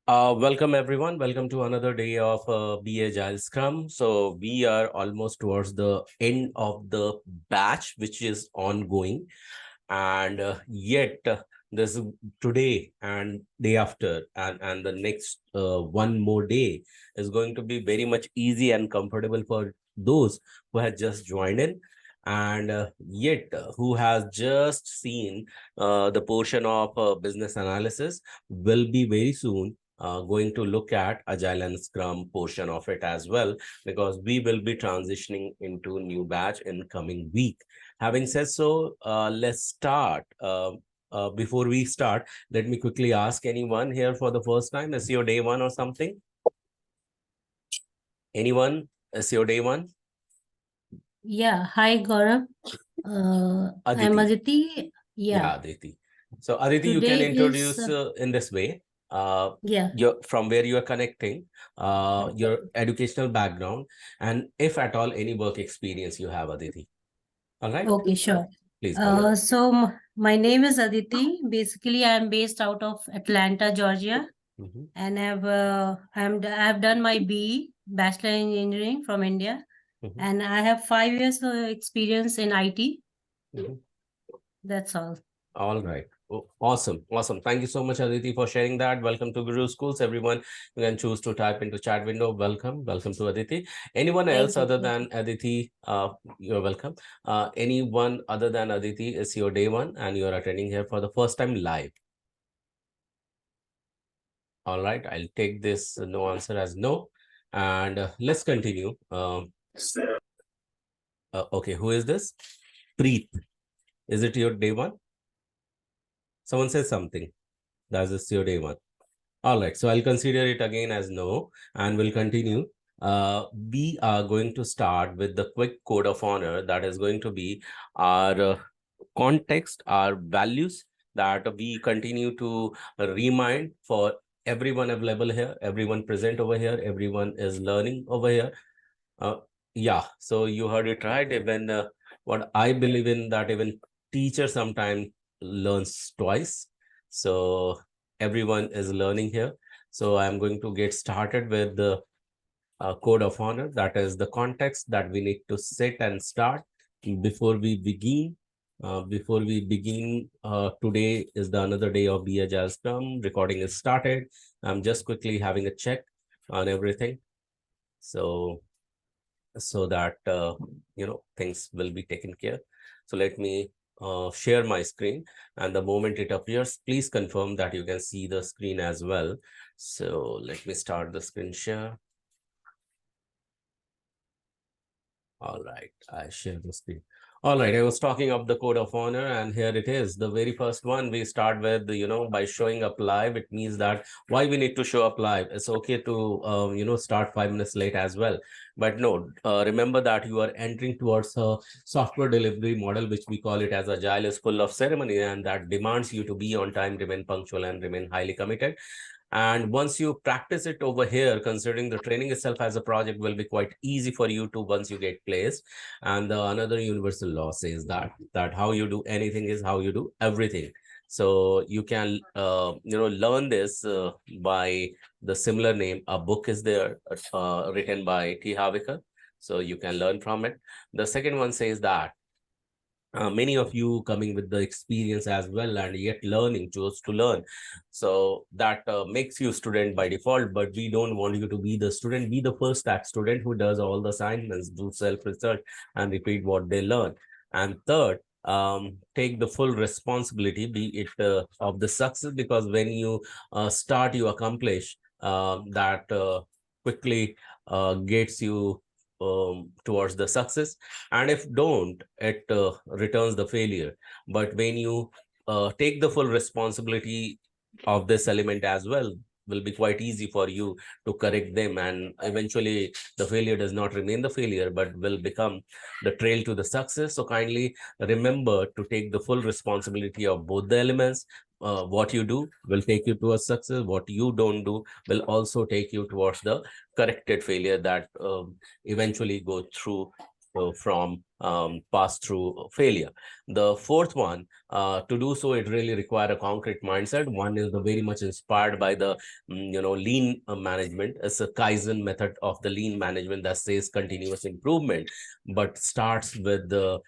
Welcome everyone. Welcome to another day of Be Agile Scrum. So we are almost towards the end of the batch, which is ongoing, and yet this today and day after and the next one more day is going to be very much easy and comfortable for those who had just joined in, and yet who has just seen the portion of business analysis will be very soon going to look at Agile and Scrum portion of it as well, because we will be transitioning into new batch in coming week. Having said so, let's start. Before we start, let me quickly ask anyone here for the first time, is your day one or something? Anyone? Is your day one? Yeah, hi Gaurav. I'm Aditi. Aditi. Yeah, Yeah, Aditi. So Aditi, you can today is introduce in this way. yeah. From where you are connecting, your educational background, and if at all any work experience you have, Aditi. All right, Okay, sure. please go ahead. My name is Aditi. Basically, I'm based out of Atlanta, Georgia, Mhm, and I've done my BE, Bachelor in Engineering from India, mhm, and I have 5 years experience in IT. mhm. That's all. All right. Oh, awesome. Awesome. Thank you so much, Aditi, for sharing that. Welcome to Guru Schools. Everyone, you can choose to type into chat window. Welcome. Welcome to Aditi. Anyone else Thank you. other Thank than you. Aditi, you're welcome. Anyone other than Aditi is your day one and you're attending here for the first time live. All right. I'll take this no answer as no. And let's continue. Okay. Who is this? Preet. Is it your day one? Someone says something. That is your day one. All right, so I'll consider it again as no, and we'll continue. We are going to start with the quick code of honor that is going to be our context, our values that we continue to remind for everyone available here, everyone present over here, everyone is learning over here. Uh, yeah, so you heard it right. Even what I believe in that even teacher sometimes learns twice. So everyone is learning here. So I'm going to get started with the code of honor. That is the context that we need to set and start before we begin. Today is the another day of Be Agile Scrum. Recording is started. I'm just quickly having a check on everything. So that things will be taken care. So let me share my screen, and the moment it appears, please confirm that you can see the screen as well. So let me start the screen share. All right, I share the screen. All right, I was talking of the code of honor, and here it is. The very first one we start with, by showing up live. It means that why we need to show up live. It's okay to, start 5 minutes late as well. But no, remember that you are entering towards a software delivery model, which we call it as agile, is full of ceremony, and that demands you to be on time, remain punctual, and remain highly committed. And once you practice it over here, considering the training itself as a project will be quite easy for you to once you get placed. And another universal law says that how you do anything is how you do everything. So you can learn this by the similar name. A book is there written by T. Haviker. So you can learn from it. The second one says that many of you coming with the experience as well and yet learning, chose to learn, so that makes you student by default. But we don't want you to be the student. Be the first stack student who does all the assignments, do self research, and repeat what they learn. And third, take the full responsibility, be it of the success, because when you start, you accomplish that quickly gets you towards the success. And if don't, it returns the failure. But when you take the full responsibility of this element as well, will be quite easy for you to correct them, and eventually the failure does not remain the failure but will become the trail to the success. So kindly remember to take the full responsibility of both the elements. What you do will take you to a success, what you don't do will also take you towards the corrected failure that eventually go through from pass through failure. The fourth one, to do so, it really require a concrete mindset. One is the very much inspired by the lean management. It's a Kaizen method of the lean management that says continuous improvement, but starts with the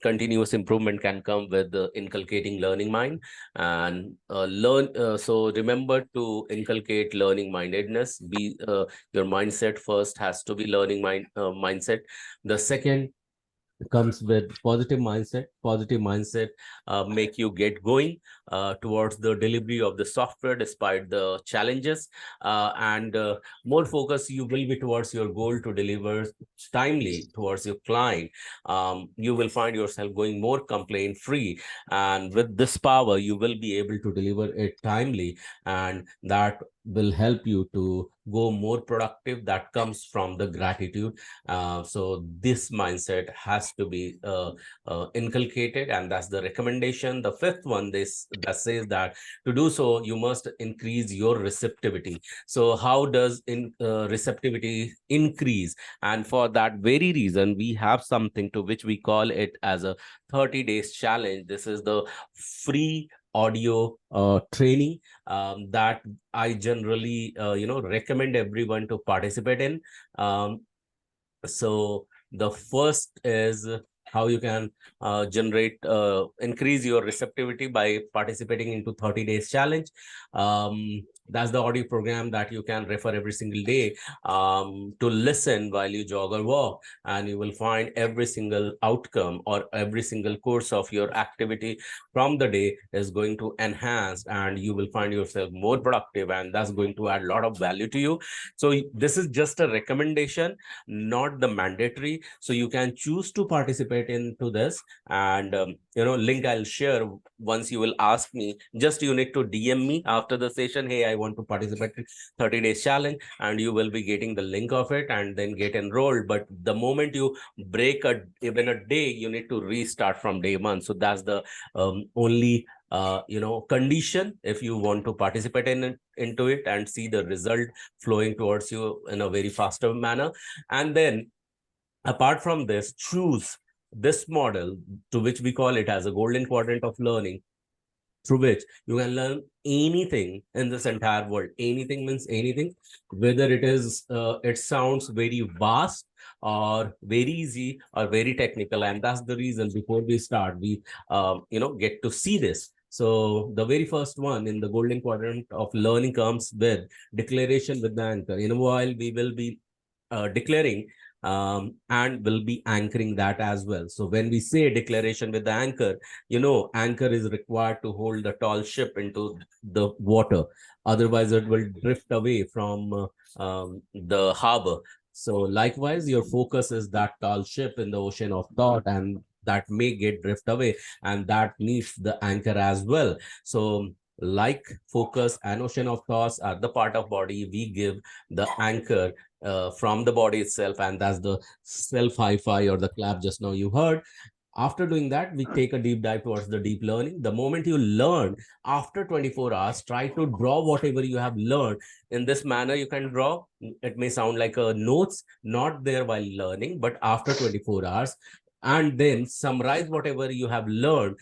continuous improvement can come with inculcating learning mind and so remember to inculcate learning mindedness. Be your mindset first has to be learning mindset. The second comes with positive mindset. Positive mindset make you get going towards the delivery of the software despite the challenges, and more focus you will be towards your goal to deliver timely towards your client. You will find yourself going more complaint free, and with this power you will be able to deliver it timely, and that will help you to go more productive. That comes from the gratitude. So this mindset has to be inculcated, and that's the recommendation. The fifth one, this that says that to do so, you must increase your receptivity. So how does receptivity increase? And for that very reason, we have something to which we call it as a 30 days challenge. This is the free audio training that I generally recommend everyone to participate in. So the first is how you can increase your receptivity by participating into 30 days challenge. That's the audio program that you can refer every single day to listen while you jog or walk, and you will find every single outcome or every single course of your activity from the day is going to enhance, and you will find yourself more productive, and that's going to add a lot of value to you. So this is just a recommendation, not the mandatory. So you can choose to participate into this, and link I'll share once you will ask me. Just you need to DM me after the session, hey, I want to participate in 30 days challenge, and you will be getting the link of it and then get enrolled. But the moment you break even a day, you need to restart from day one. So that's the only condition if you want to participate into it and see the result flowing towards you in a very faster manner. And then apart from this, choose this model, to which we call it as a golden quadrant of learning, through which you can learn anything in this entire world. Anything means anything, whether it is it sounds very vast or very easy or very technical. And that's the reason before we start, we get to see this. So the very first one in the golden quadrant of learning comes with declaration with the anchor. In a while we will be declaring and will be anchoring that as well. So when we say declaration with the anchor, anchor is required to hold the tall ship into the water. Otherwise, it will drift away from the harbor. So likewise, your focus is that tall ship in the ocean of thought, and that may get drift away, and that needs the anchor as well. So like focus and ocean of thoughts are the part of body, we give the anchor from the body itself, and that's the self hi-fi or the clap just now you heard. After doing that, we take a deep dive towards the deep learning. The moment you learn, after 24 hours, try to draw whatever you have learned. In this manner, you can draw. It may sound like a notes, not there while learning, but after 24 hours, and then summarize whatever you have learned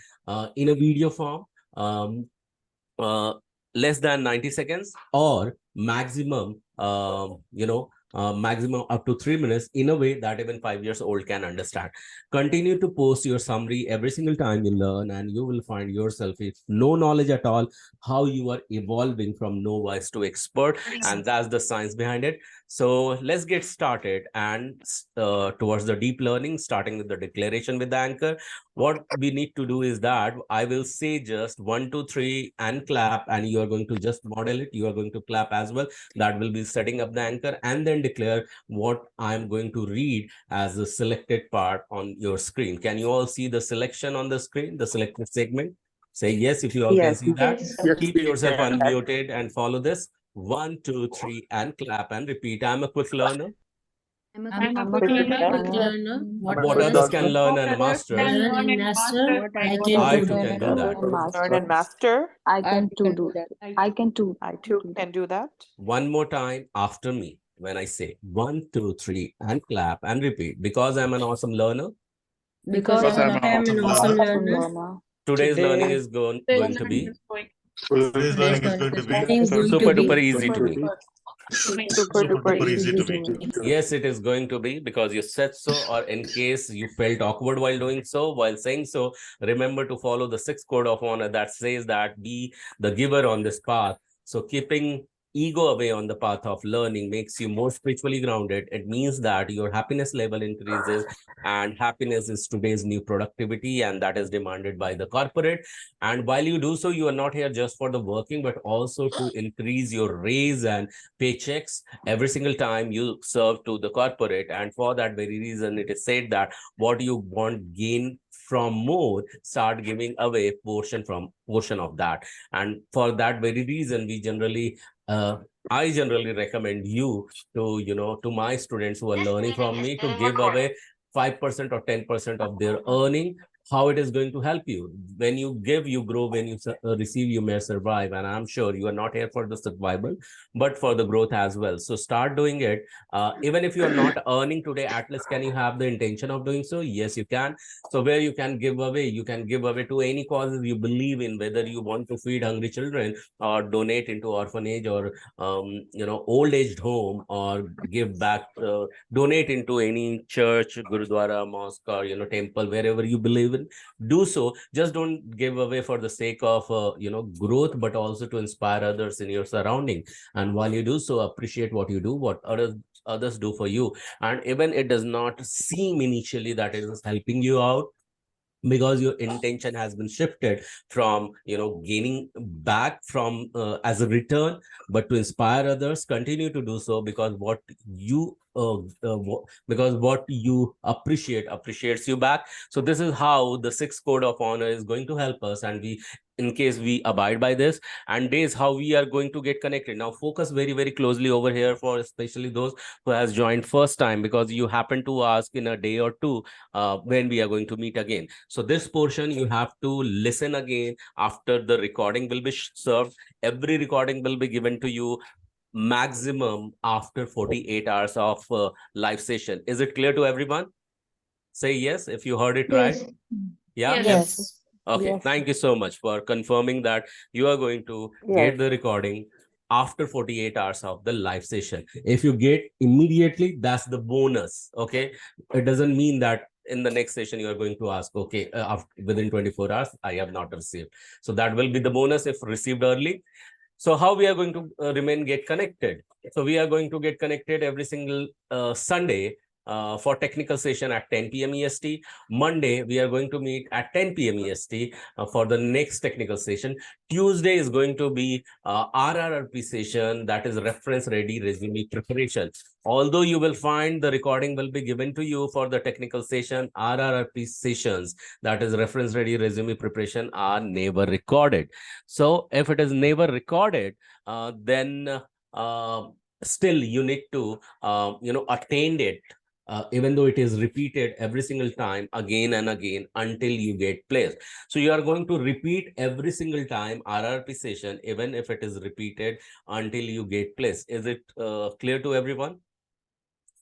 in a video form. Uh, Less than 90 seconds or maximum maximum up to 3 minutes, in a way that even 5 years old can understand. Continue to post your summary every single time you learn, and you will find yourself, if no knowledge at all, how you are evolving from novice to expert. And that's the science behind it. So let's get started, and towards the deep learning, starting with the declaration with the anchor. What we need to do is that I will say just 1, 2, 3 and clap, and you are going to just model it. You are going to clap as well. That will be setting up the anchor, and then declare what I'm going to read as the selected part on your screen. Can you all see the selection on the screen, the selected segment? Say yes if you all can see that. Keep yourself unmuted and follow this. 1, 2, 3 and clap and repeat. I'm a quick learner. I'm a quick learner. What others can learn and master, Learn and master. I too can do that. Learn and master. I can too do that. I can too. I too can do that. One more time after me when I say 1, 2, 3 and clap and repeat. Because I'm an awesome learner, Because Because I'm I an am an awesome awesome learner. Awesome learner. learner. Today's learning Today, is going to be Today's learning is going to be super duper easy to me. super duper easy to me. Yes, it is going to be because you said so, or in case you felt awkward while doing so, while saying so, remember to follow the sixth code of honor that says that be the giver on this path. So keeping ego away on the path of learning makes you more spiritually grounded. It means that your happiness level increases, and happiness is today's new productivity, and that is demanded by the corporate. And while you do so, you are not here just for the working, but also to increase your raise and paychecks every single time you serve to the corporate. And for that very reason, it is said that what you want gain from more, start giving away portion of that. And for that very reason, we generally I generally recommend you to, to my students who are learning from me, to give away 5% or 10% of their earning. How it is going to help you? When you give, you grow. When you receive, you may survive. And I'm sure you are not here for the survival, but for the growth as well. So start doing it. Even if you are not earning today, at least can you have the intention of doing so? Yes, you can. So where you can give away to any causes you believe in, whether you want to feed hungry children, or donate into orphanage, or old aged home, or give back, donate into any church, gurudwara, mosque, or temple, wherever you believe in. Do so. Just don't give away for the sake of growth, but also to inspire others in your surrounding. And while you do so, appreciate what you do, what others do for you. And even it does not seem initially that it is helping you out, because your intention has been shifted from gaining back from as a return, but to inspire others. Continue to do so, because what you appreciates you back. So this is how the sixth code of honor is going to help us, and we, in case we abide by this, and days how we are going to get connected. Now focus very, very closely over here, for especially those who has joined first time, because you happen to ask in a day or two when we are going to meet again. So this portion you have to listen again after the recording will be served. Every recording will be given to you maximum after 48 hours of live session. Is it clear to everyone? Say yes if you heard it right. Yeah. Yes. Okay, Yes. thank you so much for confirming that you are going to get the recording after 48 hours of the live session. If you get immediately, that's the bonus. Okay, it doesn't mean that in the next session you are going to ask, okay, within 24 hours I have not received. So that will be the bonus if received early. So how we are going to get connected? So we are going to get connected every single Sunday for technical session at 10 p.m. EST. Monday, we are going to meet at 10 p.m. EST for the next technical session. Tuesday is going to be RRRP session, that is reference ready resume preparation. Although you will find the recording will be given to you for the technical session, RRRP sessions, that is reference ready resume preparation, are never recorded. So if it is never recorded, then still you need to attend it, even though it is repeated every single time again and again until you get placed. So you are going to repeat every single time RRP session, even if it is repeated, until you get placed. Is it clear to everyone?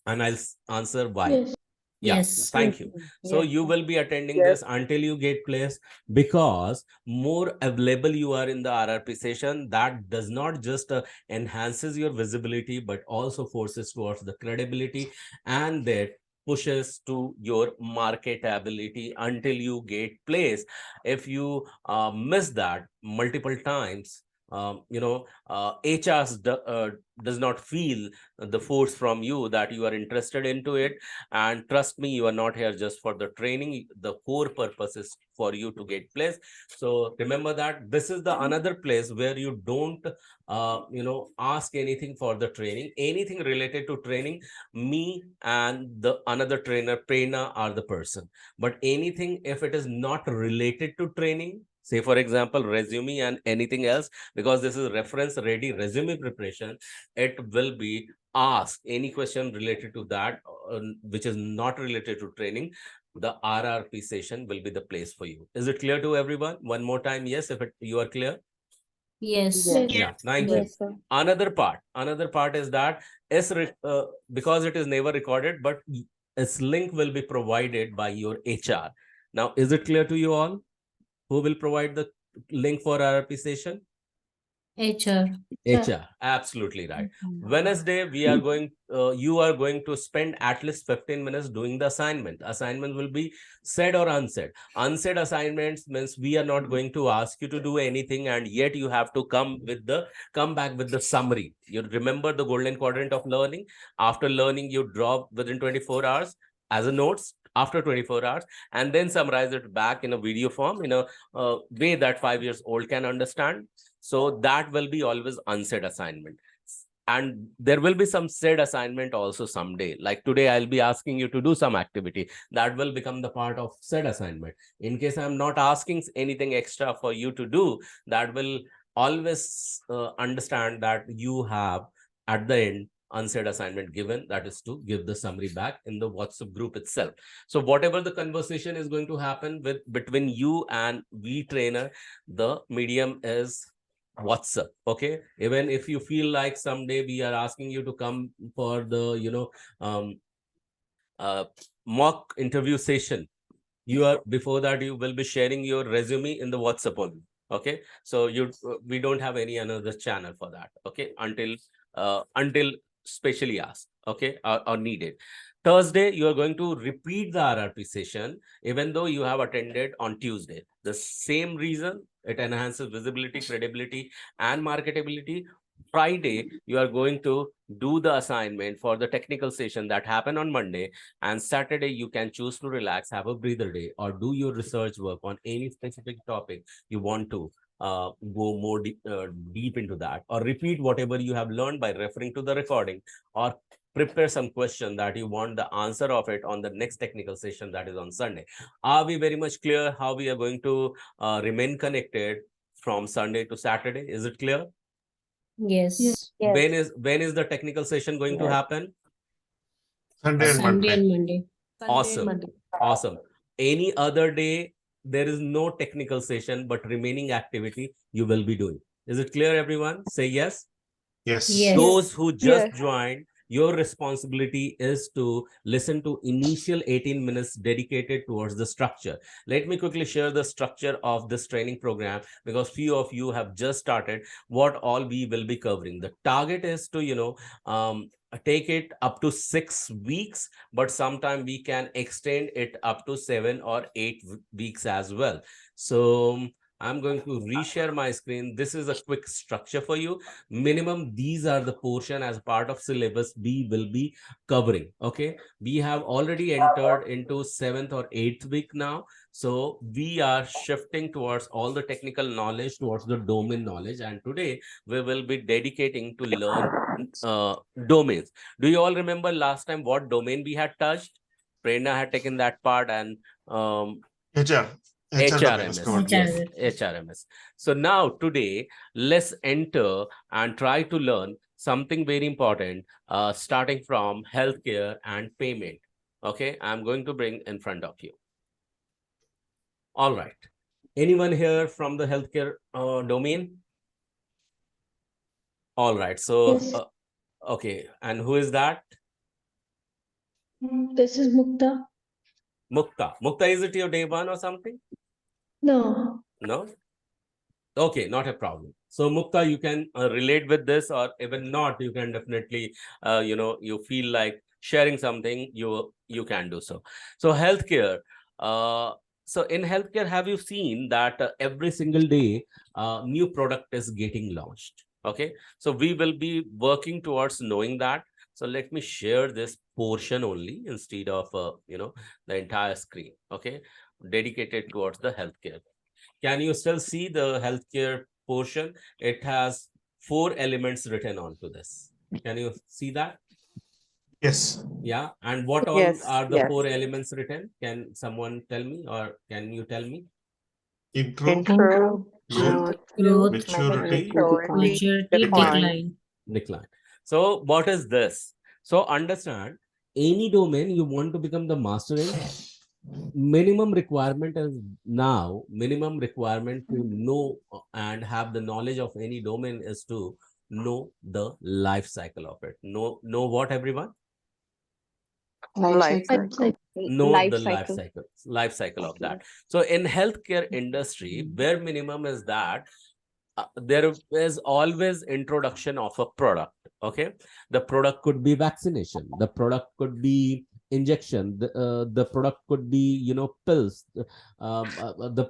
And I'll answer why. Yes. Yeah, Yes. thank you. So you will be attending this until you get placed, because more available you are in the RRP session, that does not just enhances your visibility, but also forces towards the credibility, and that pushes to your marketability until you get placed. If you miss that multiple times, HRs does not feel the force from you that you are interested into it. And trust me, you are not here just for the training. The core purpose is for you to get placed. So remember that this is the another place where you don't ask anything for the training. Anything related to training, me and the another trainer, Prerna, are the person. But anything, if it is not related to training, say for example resume and anything else, because this is reference ready resume preparation, it will be ask any question related to that, which is not related to training, the RRP session will be the place for you. Is it clear to everyone? One more time, yes, if you are clear. Yes. Yeah, thank you. Yes, sir. Another part is that because it is never recorded, but This link will be provided by your HR. Now, is it clear to you all? Who will provide the link for RRP session? HR. HR, absolutely right. Wednesday, you are going to spend at least 15 minutes doing the assignment. Assignment will be said or unsaid. Unsaid assignments means we are not going to ask you to do anything, and yet you have to come back with the summary. You remember the golden quadrant of learning. After learning, you drop within 24 hours as a notes after 24 hours, and then summarize it back in a video form in a way that 5 years old can understand. So that will be always unsaid assignment. And there will be some said assignment also someday. Like today, I'll be asking you to do some activity that will become the part of said assignment. In case I'm not asking anything extra for you to do, that will always understand that you have at the end unsaid assignment given, that is to give the summary back in the WhatsApp group itself. So whatever the conversation is going to happen between you and we trainer, the medium is WhatsApp. Okay, even if you feel like someday we are asking you to come for the mock interview session, you are before that you will be sharing your resume in the WhatsApp only. Okay, so we don't have any another channel for that. Okay, until specially asked, okay, or needed. Thursday, you are going to repeat the RRP session, even though you have attended on Tuesday. The same reason, it enhances visibility, credibility, and marketability. Friday, you are going to do the assignment for the technical session that happened on Monday. And Saturday, you can choose to relax, have a breather day, or do your research work on any specific topic you want to go more deep into that, or repeat whatever you have learned by referring to the recording, or prepare some question that you want the answer of it on the next technical session that is on Sunday. Are we very much clear how we are going to remain connected from Sunday to Saturday? Is it clear? Yes. When is the technical session going to happen? Sunday and Sunday Monday. and Monday. Awesome. Awesome. Any other day, there is no technical session, but remaining activity you will be doing. Is it clear, everyone? Say yes. Yes. Yes. Those who just joined, your responsibility is to listen to initial 18 minutes dedicated towards the structure. Let me quickly share the structure of this training program, because few of you have just started what all we will be covering. The target is to, take it up to 6 weeks, but sometime we can extend it up to 7 or 8 weeks as well. So I'm going to reshare my screen. This is a quick structure for you. Minimum, these are the portion as part of syllabus we will be covering. Okay, we have already entered into 7th or 8th week now. So we are shifting towards all the technical knowledge, towards the domain knowledge. And today we will be dedicating to learn domains. Do you all remember last time what domain we had touched? Prerna had taken that part, and HR. domain is HRMS. covered. Yes, HRMS. So now today, let's enter and try to learn something very important, starting from healthcare and payment. Okay, I'm going to bring in front of you. All right. Anyone here from the healthcare domain? All right. So, okay. And who is that? This is Mukta. Mukta. Mukta, is it your day one or something? No. No? Okay, not a problem. So Mukta, you can relate with this, or even not, you can definitely, you feel like sharing something, you can do so. So healthcare. So in healthcare, have you seen that every single day, new product is getting launched? Okay, so we will be working towards knowing that. So let me share this portion only instead of, the entire screen. Okay, dedicated towards the healthcare. Can you still see the healthcare portion? It has 4 elements written onto this. Can you see that? Yes. Yeah. And what all Yes, are the yes. 4 elements written? Can someone tell me, or can you tell me? Intro, Intro, growth, Growth, maturity, maturity, decline. Decline. So what is this? So understand, any domain you want to become the master in, minimum requirement is minimum requirement to know and have the knowledge of any domain is to know the life cycle of it. Know what, everyone? Life cycle. No, Life the life cycle. cycle of that. So in healthcare industry, bare minimum is that there is always introduction of a product. Okay, the product could be vaccination, the product could be injection, the product could be pills, the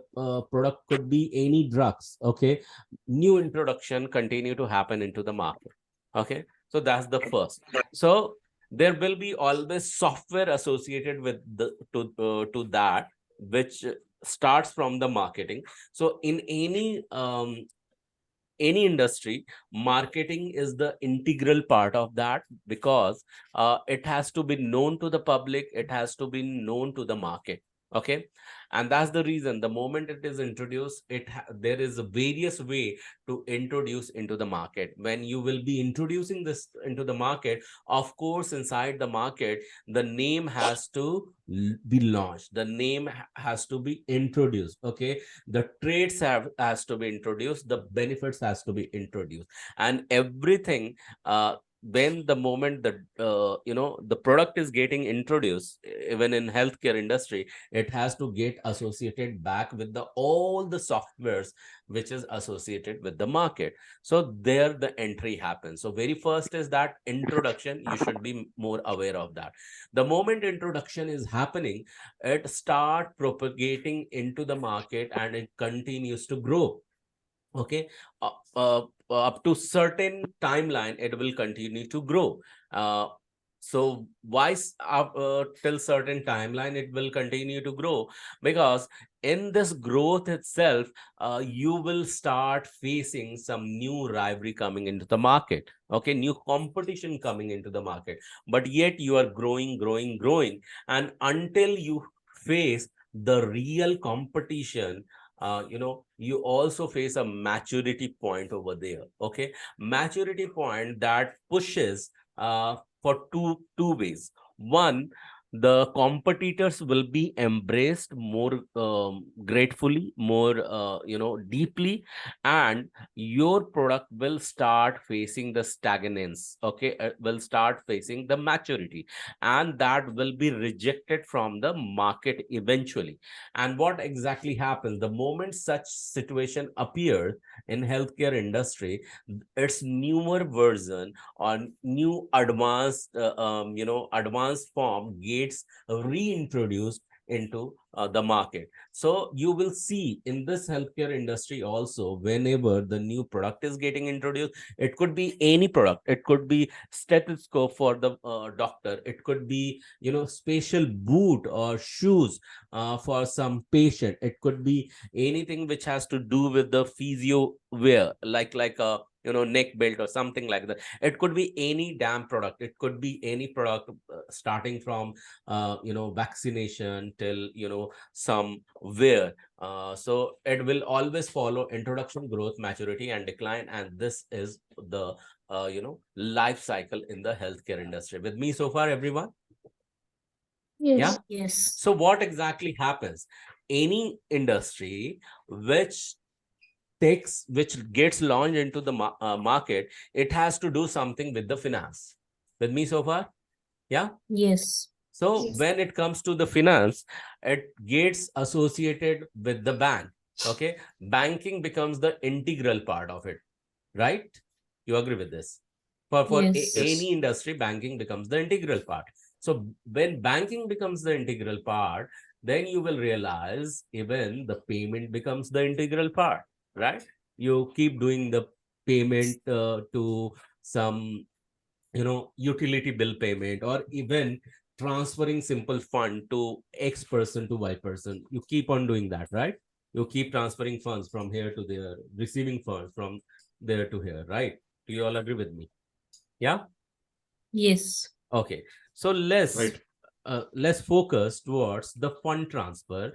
product could be any drugs. Okay, new introduction continue to happen into the market. Okay, so that's the first. So there will be always software associated with the to that, which starts from the marketing. So in any industry, marketing is the integral part of that, because it has to be known to the public, it has to be known to the market. Okay, and that's the reason the moment it is introduced, there is a various way to introduce into the market. When you will be introducing this into the market, of course inside the market the name has to be launched, the name has to be introduced. Okay, the traits has to be introduced, the benefits has to be introduced, and everything. When the moment that the product is getting introduced, even in healthcare industry, it has to get associated back with the all the softwares which is associated with the market. So there the entry happens. So very first is that introduction, you should be more aware of that. The moment introduction is happening, it start propagating into the market and it continues to grow. Okay, up to certain timeline it will continue to grow. So why till certain timeline it will continue to grow? Because in this growth itself, you will start facing some new rivalry coming into the market. Okay, new competition coming into the market, but yet you are growing, and until you face the real competition, you also face a maturity point over there. Okay, maturity point that pushes for two ways. One, the competitors will be embraced more gratefully, more deeply, and your product will start facing the stagnance. Okay, it will start facing the maturity, and that will be rejected from the market eventually. And what exactly happens the moment such situation appears in healthcare industry? Its newer version or new advanced advanced form gets reintroduced into the market. So you will see in this healthcare industry also, whenever the new product is getting introduced, it could be any product, it could be stethoscope for the doctor, it could be special boot or shoes for some patient, it could be anything which has to do with the physio wear, like a neck belt or something like that. It could be any damn product, it could be any product, starting from vaccination till some wear. So it will always follow introduction, growth, maturity, and decline, and this is the life cycle in the healthcare industry. With me so far, everyone? Yes. Yes. So what exactly happens? Any industry which gets launched into the market, it has to do something with the finance. With me so far? Yeah. Yes. So when it comes to the finance, it gets associated with the bank. Okay, banking becomes the integral part of it, right? You agree with this? For Yes. any industry, banking becomes the integral part. So when banking becomes the integral part, then you will realize even the payment becomes the integral part, right? You keep doing the payment to some utility bill payment, or even transferring simple fund to X person to Y person. You keep on doing that, right? You keep transferring funds from here to there, receiving funds from there to here, right? Do you all agree with me? Yeah. Yes. Okay, so let's Right. let's focus towards the fund transfer.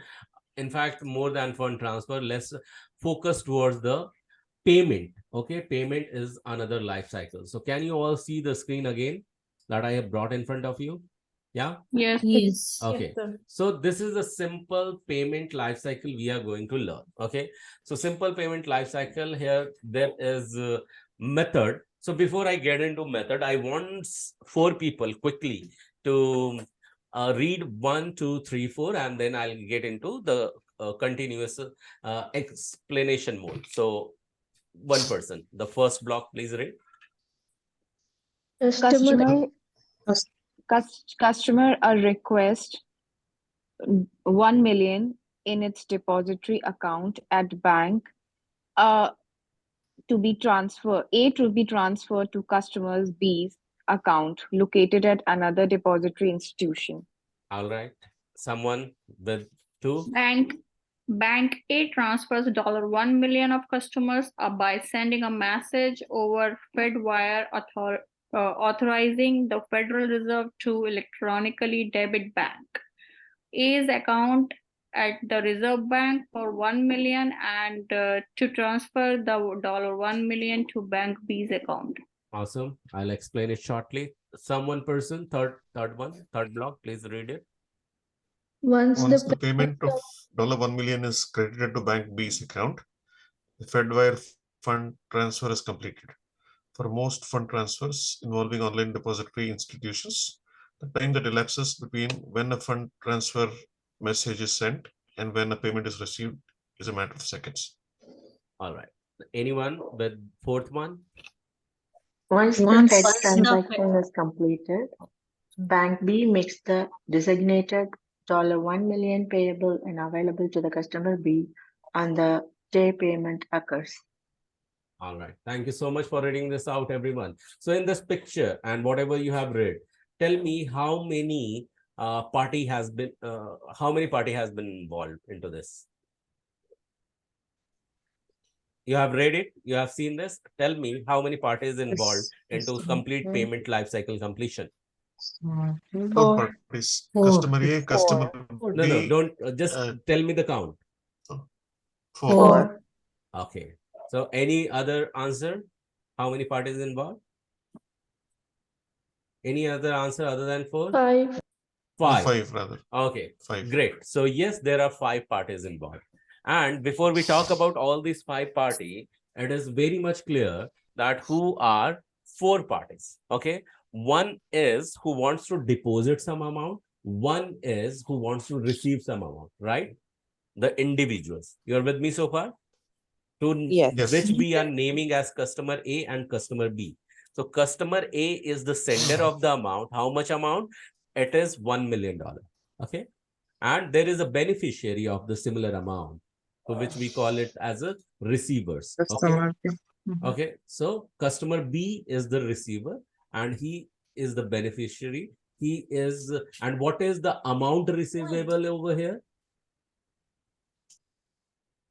In fact, more than fund transfer, let's focus towards the payment. Okay, payment is another life cycle. So can you all see the screen again that I have brought in front of you? Yeah. Yes. Yes. Okay, so this is a simple payment life cycle we are going to learn. Okay, so simple payment life cycle. Here there is a method. So before I get into method, I want 4 people quickly to read 1, 2, 3, 4, and then I'll get into the continuous explanation mode. So one person, the first block, please read. Customer Customer a request 1 million in its depository account at bank to be transferred to customer's B's account located at another depository institution. All right. Someone with 2. Bank A transfers $1 million of customers by sending a message over FedWire authorizing the Federal Reserve to electronically debit bank A's account at the Reserve Bank for 1 million and to transfer the $1 million to Bank B's account. Awesome. I'll explain it shortly. Third block, please read it. Once Once the the payment of $1 million is credited to Bank B's account, the FedWire fund transfer is completed. For most fund transfers involving online depository institutions, the time that elapses between when a fund transfer message is sent and when a payment is received is a matter of seconds. All right. Anyone with 4th one? Once the Once Fed the transaction is completed, Bank B makes the designated $1 million payable and available to the customer B and the day payment occurs. All right. Thank you so much for reading this out, everyone. So in this picture and whatever you have read, tell me how many party has been involved into this. You have read it, you have seen this. Tell me how many parties involved into complete payment lifecycle completion. 4 parties. Customer A, customer No, B. don't just tell me the count. 4. Okay. So any other answer? How many parties involved? Any other answer other than 4? 5. 5 rather. Okay, 5. great. So yes, there are 5 parties involved. And before we talk about all these 5 parties, it is very much clear that who are 4 parties. Okay. One is who wants to deposit some amount. One is who wants to receive some amount, right? The individuals. You're with me so far? Yes. Which we are naming as customer A and customer B. So customer A is the sender of the amount. How much amount? It is $1 million. Okay. And there is a beneficiary of the similar amount, so which we call it as a receivers. Okay. Okay. So customer B is the receiver and he is the beneficiary. He is, and what is the amount receivable over here?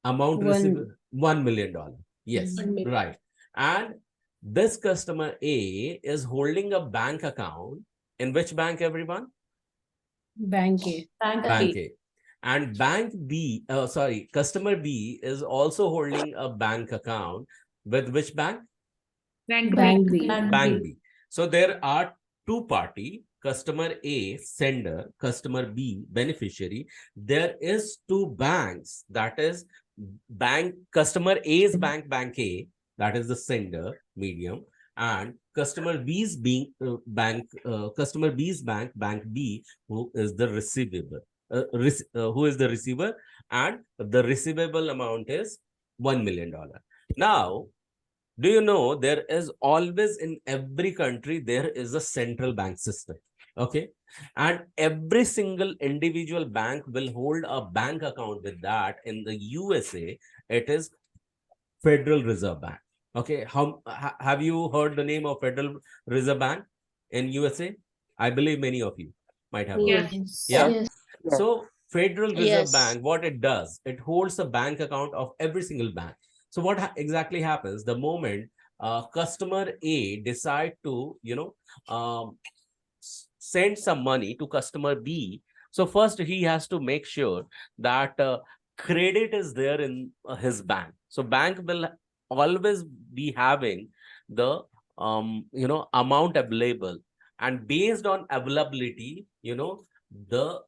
Amount receivable, $1 million. Yes, right. And this customer A is holding a bank account. In which bank, everyone? Bank A. Bank A. And customer B is also holding a bank account with which bank? Bank B. Bank B. So there are 2 parties, customer A, sender, customer B, beneficiary. There is 2 banks, that is customer A's bank, Bank A, that is the sender, medium, and customer B's customer B's bank, Bank B, who is the receiver. Who is the receiver, and the receivable amount is $1 million. Now, do you know there is always in every country there is a central bank system? Okay, and every single individual bank will hold a bank account with that. In the USA, it is Federal Reserve Bank. Okay, have you heard the name of Federal Reserve Bank in USA? I believe many of you might have heard. Yes. Yeah. Yes. So Federal Reserve Yes. Bank, what it does, it holds a bank account of every single bank. So what exactly happens the moment customer A decide to, send some money to customer B? So first he has to make sure that credit is there in his bank. So bank will always be having the amount available, and based on availability, the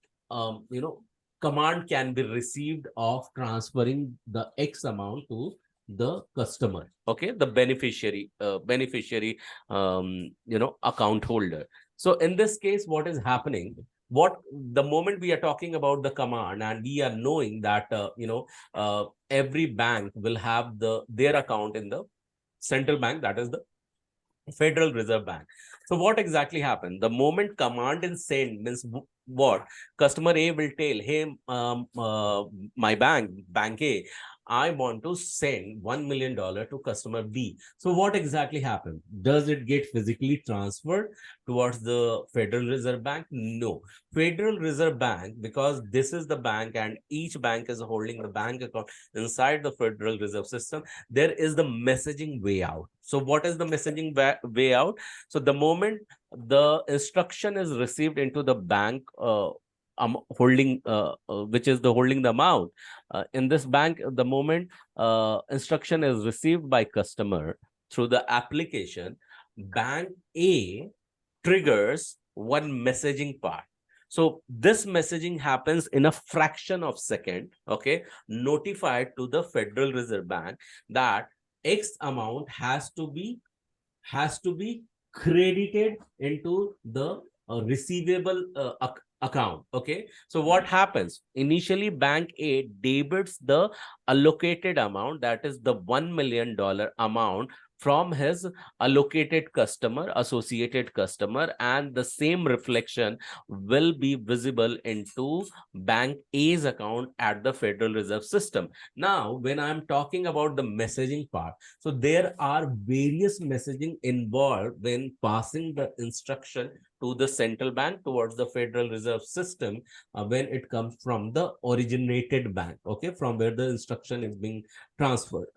command can be received of transferring the X amount to the customer. Okay, the beneficiary account holder. So in this case, what is happening? what the moment we are talking about the command and we are knowing that every bank will have their account in the central bank, that is the Federal Reserve Bank. So what exactly happened? The moment command is sent means what? Customer A will tell, hey, my bank A, I want to send $1 million to customer B. So what exactly happened? Does it get physically transferred towards the Federal Reserve Bank? No. Federal Reserve Bank, because this is the bank and each bank is holding the bank account inside the Federal Reserve System, there is the messaging way out. So what is the messaging way out? So the moment the instruction is received into the bank holding, which is the holding the amount, in this bank, the moment instruction is received by customer through the application, bank A triggers one messaging part. So this messaging happens in a fraction of second, okay, notified to the Federal Reserve Bank that X amount has to be credited into the receivable account. Okay, so what happens? Initially, bank A debits the allocated amount, that is the $1 million amount, from his allocated customer, associated customer, and the same reflection will be visible into bank A's account at the Federal Reserve System. Now, when I'm talking about the messaging part, so there are various messaging involved when passing the instruction to the central bank towards the Federal Reserve System, when it comes from the originated bank, okay, from where the instruction is being transferred,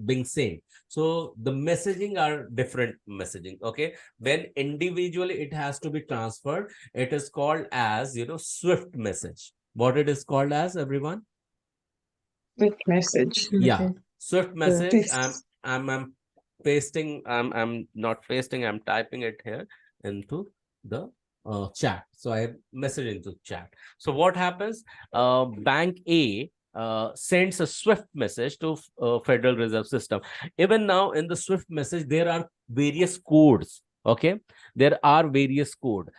being sent. So the messaging are different messaging, okay. When individually it has to be transferred, it is called as, swift message. What it is called as, everyone? Quick message. Yeah, swift message. This- I'm pasting, I'm not pasting, I'm typing it here into the chat. So I have message into chat. So what happens? Bank A sends a swift message to Federal Reserve System. Even now in the swift message, there are various codes. Okay, there are various code.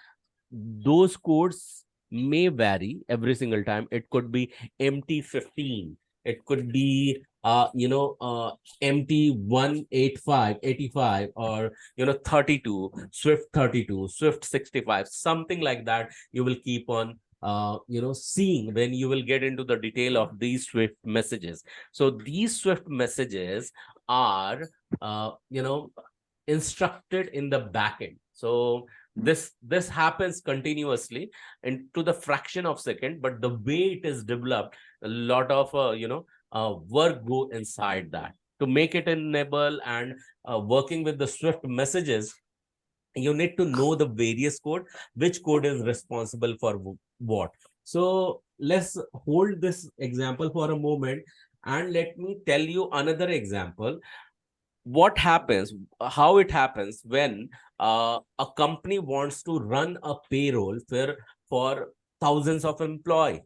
Those codes may vary every single time. It could be MT15. It could be MT 185, 85, or 32, Swift 32, Swift 65, something like that. You will keep on seeing when you will get into the detail of these Swift messages. So these Swift messages are instructed in the backend. So this happens continuously into the fraction of second, but the way it is developed, a lot of work go inside that to make it enable. And working with the Swift messages, you need to know the various code, which code is responsible for what. So let's hold this example for a moment and let me tell you another example. What happens, how it happens when a company wants to run a payroll for thousands of employees.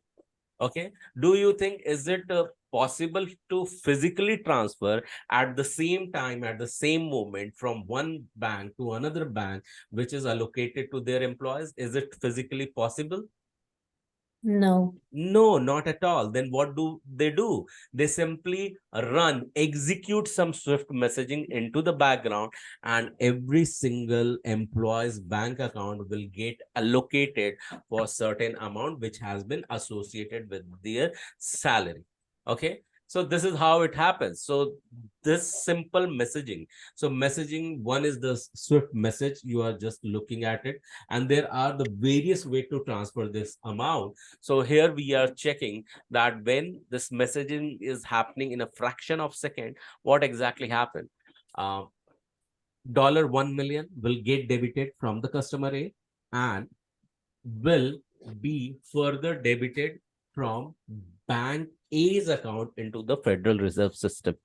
Okay, do you think is it possible to physically transfer at the same time, at the same moment, from one bank to another bank which is allocated to their employees? Is it physically possible? No. No, not at all. Then what do? They simply execute some Swift messaging into the background, and every single employee's bank account will get allocated for a certain amount which has been associated with their salary. Okay. So this is how it happens. So this simple messaging. So messaging one is the Swift message. You are just looking at it, and there are the various way to transfer this amount. So here we are checking that when this messaging is happening in a fraction of second, what exactly happened? $1 million will get debited from the customer A and will be further debited from bank A's account into the Federal Reserve System.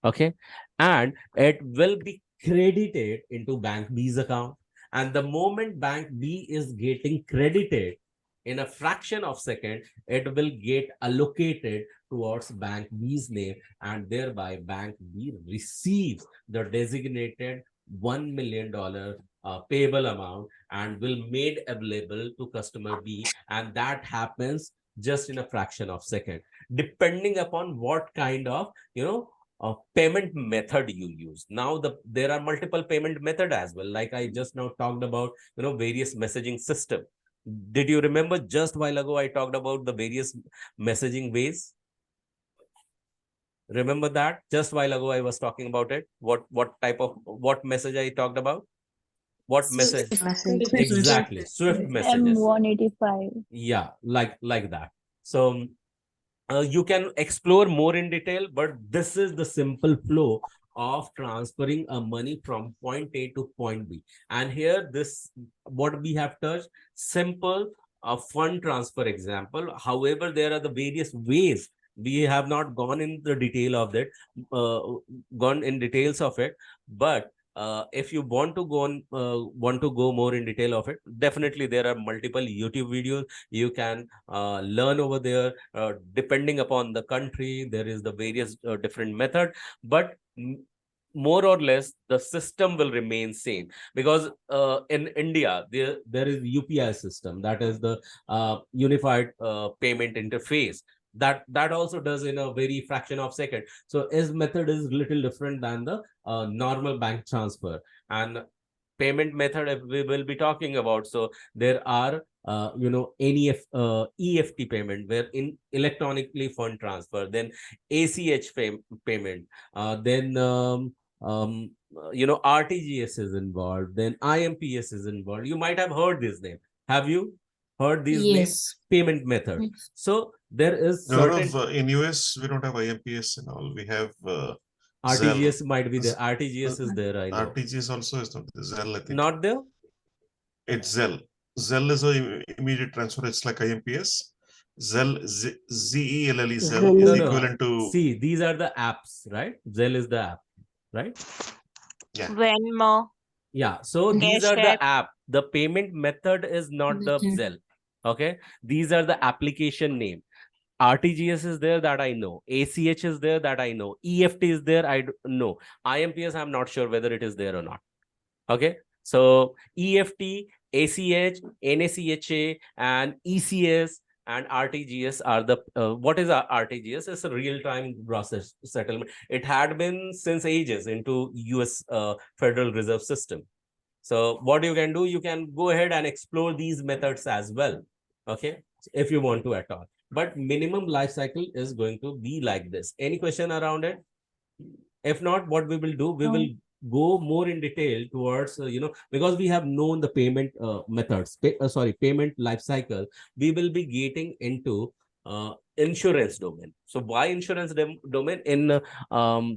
Okay. And it will be credited into bank B's account. And the moment bank B is getting credited, in a fraction of second, it will get allocated towards bank B's name, and thereby bank B receives the designated $1 million payable amount and will made available to customer B, and that happens just in a fraction of second, depending upon what kind of payment method you use. Now there are multiple payment method as well, like I just now talked about various messaging system. Did you remember just while ago I talked about the various messaging ways? Remember that just while ago I was talking about it? What type of what message I talked about? What message? Message. Exactly, Swift messages. M185. Yeah, like that. So you can explore more in detail, but this is the simple flow of transferring a money from point A to point B. And here, this what we have touched, simple fund transfer example. However, there are the various ways. We have not gone in the detail of that, gone in details of it, but if you want to go more in detail of it, definitely there are multiple YouTube videos you can learn over there. Depending upon the country, there is the various different method, but more or less the system will remain same, because in India there is UPI system, that is the unified payment interface, that also does in a very fraction of second. So his method is little different than the normal bank transfer. And payment method, if we will be talking about, so there are EFT payment, where in electronically fund transfer, then ACH payment, then RTGS is involved, then IMPS is involved. You might have heard this name. Have you heard these names? Yes. Payment method. So there is certain In US, we don't have IMPS and all. We have RTGS Zelle. might be there. RTGS is there, I know. RTGS also is not there. Zelle, I think. Not there? It's Zelle. Zelle is a immediate transfer. It's like IMPS. Zelle, Z-E-L-L-E, Zelle is No, equivalent to. see, these are the apps, right? Zelle is the app, right? Yeah. Venmo. Yeah, so these Cash are the App. app. The payment method is not the Zelle. Okay, these are the application name. RTGS is there, that I know. ACH is there, that I know. EFT is there, I know. IMPS, I'm not sure whether it is there or not. Okay, so EFT, ACH, NACHA, and ECS and RTGS are the what is RTGS? It's a real-time gross settlement. It had been since ages into US Federal Reserve System. So what you can do, you can go ahead and explore these methods as well, okay, if you want to at all. But minimum life cycle is going to be like this. Any question around it? If not, what we will do, we will go more in detail towards because we have known the payment methods, payment life cycle. We will be getting into insurance domain. So why insurance domain? In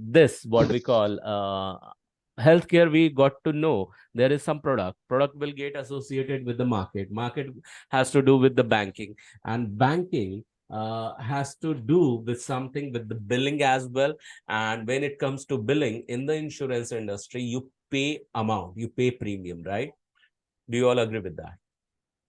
this what we call healthcare, we got to know there is some product will get associated with the market has to do with the banking, and banking has to do with something with the billing as well. And when it comes to billing in the insurance industry, you pay amount, you pay premium, right? Do you all agree with that?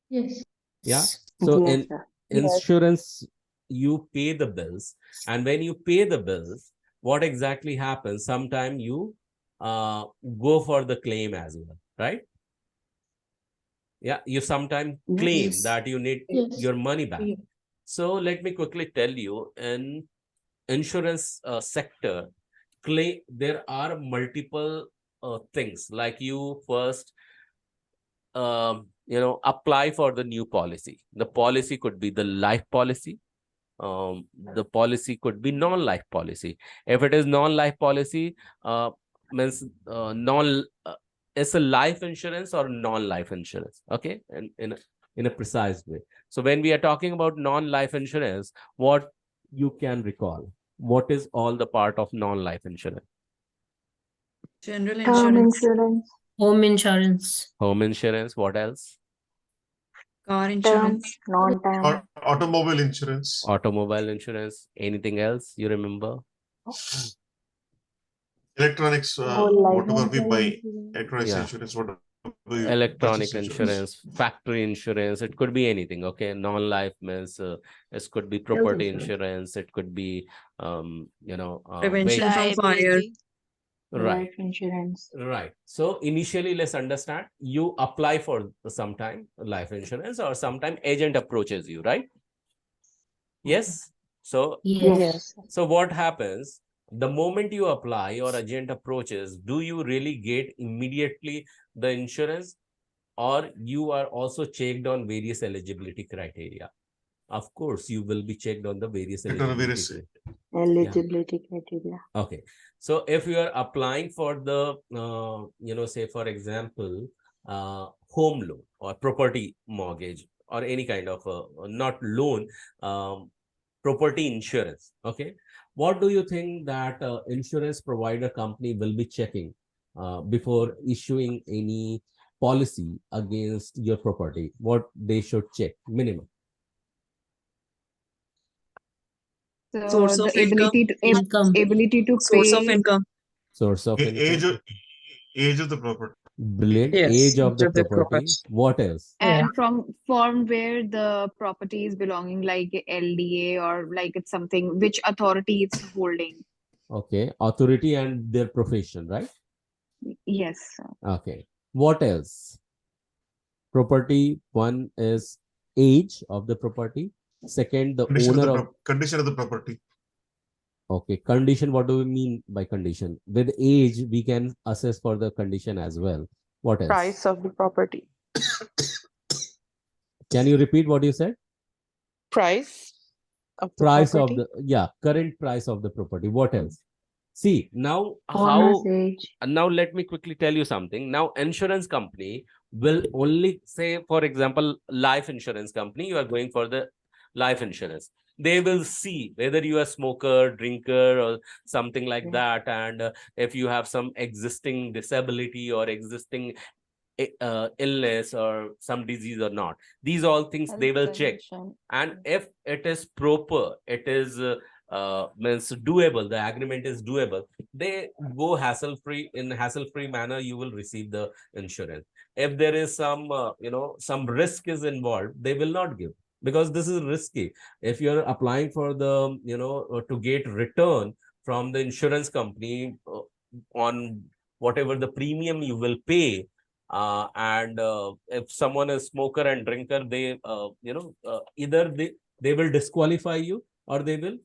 Yes. Yeah. So Yes, in sir. insurance, you pay the bills, and when you pay the bills, what exactly happens? Sometimes you go for the claim as well, right? Yeah, you sometimes claim Yes. that you need Yes. your money back. Yeah. So let me quickly tell you, in insurance sector, there are multiple things, like you first apply for the new policy. The policy could be the life policy. The policy could be non-life policy. If it is non-life policy, means it's a life insurance or non-life insurance, okay, and in a precise way. So when we are talking about non-life insurance, what you can recall, what is all the part of non-life insurance? General Term insurance, insurance, Home insurance. Home insurance, what else? car term, insurance, non-term, Automobile insurance. Automobile insurance. Anything else you remember? Electronics, whole life whatever we buy, insurance. electronics Yeah. insurance, whatever we Electronic purchase insurance, factory insurance, it could be anything, okay. Non-life means it could be property insurance. insurance, it could be Prevention from fire, Liability. Right. life insurance. Right. So initially, let's understand, you apply for sometime life insurance or sometime agent approaches you, right? Yes. So, Yes. Yes. so what happens the moment you apply or agent approaches, do you really get immediately the insurance, or you are also checked on various eligibility criteria? Of course, you will be checked on the various Checked on eligibility various- criteria. Eligibility criteria. Okay. So if you are applying for the, say for example, home loan or property mortgage or any kind of not loan, property insurance. Okay. What do you think that insurance provider company will be checking before issuing any policy against your property? What they should check minimum? So Source of the income. Income. ability to Source of pay. income. Source of Age income. of the property. Brilliant. Yes, Age of age the of the property. property. What else? Yeah. And from where the property is belonging, like LDA, or like it's something which authority it's holding. Okay. Authority and their profession, right? Yes. Okay. What else? Property, one is age of the property. Second, the owner of. Condition of the property. Okay. Condition, what do we mean by condition? With age, we can assess for the condition as well. What else? Price of the property. Can you repeat what you said? Price of the Price of property. the, current price of the property. What else? See, now Owner's how, age. now let me quickly tell you something. Now, insurance company will only say, for example, life insurance company, you are going for the life insurance. They will see whether you are smoker, drinker, or something like that. And if you have some existing disability or existing illness or some disease or not. These all things they will check. And if it is proper, it is means doable, the agreement is doable, they go hassle-free. In hassle-free manner, you will receive the insurance. If there is some, some risk is involved, they will not give, because this is risky. If you're applying for the, to get return from the insurance company on whatever the premium you will pay, and if someone is smoker and drinker, they either they will disqualify you, or they will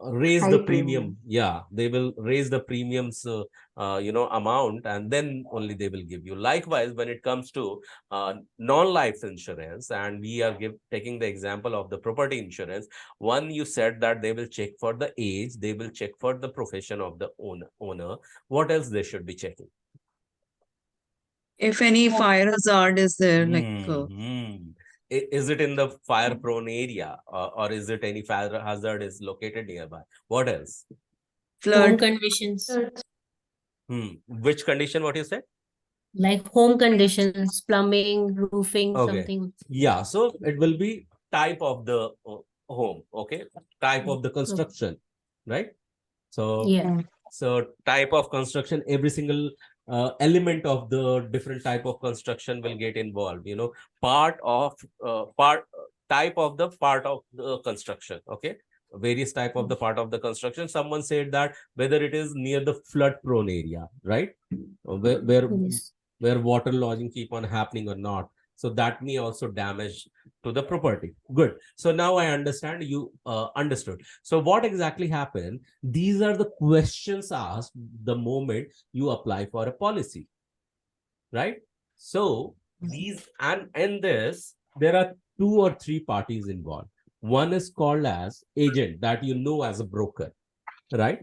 raise High the premium. premium. They will raise the premiums amount, and then only they will give you. Likewise, when it comes to non-life insurance, and we are taking the example of the property insurance, one, you said that they will check for the age, they will check for the profession of the owner. What else they should be checking? If any fire hazard is there, like Is it in the fire prone area, or is it any fire hazard is located nearby? What else? Home flood, conditions. Which condition, what you said? Like home conditions, plumbing, roofing, Okay. something. Yeah, so it will be type of the home, okay? Type of the construction, right? So, Yeah. so type of construction, every single element of the different type of construction will get involved, type of the construction, okay? Various type of the part of the construction. Someone said that whether it is near the flood prone area, right? Yes. Where water lodging keep on happening or not. So that may also damage to the property. Good. So now I understand, you understood. So what exactly happened? These are the questions asked the moment you apply for a policy, right? So these, and in this, there are 2 or 3 parties involved. One is called as agent, that as a broker, right?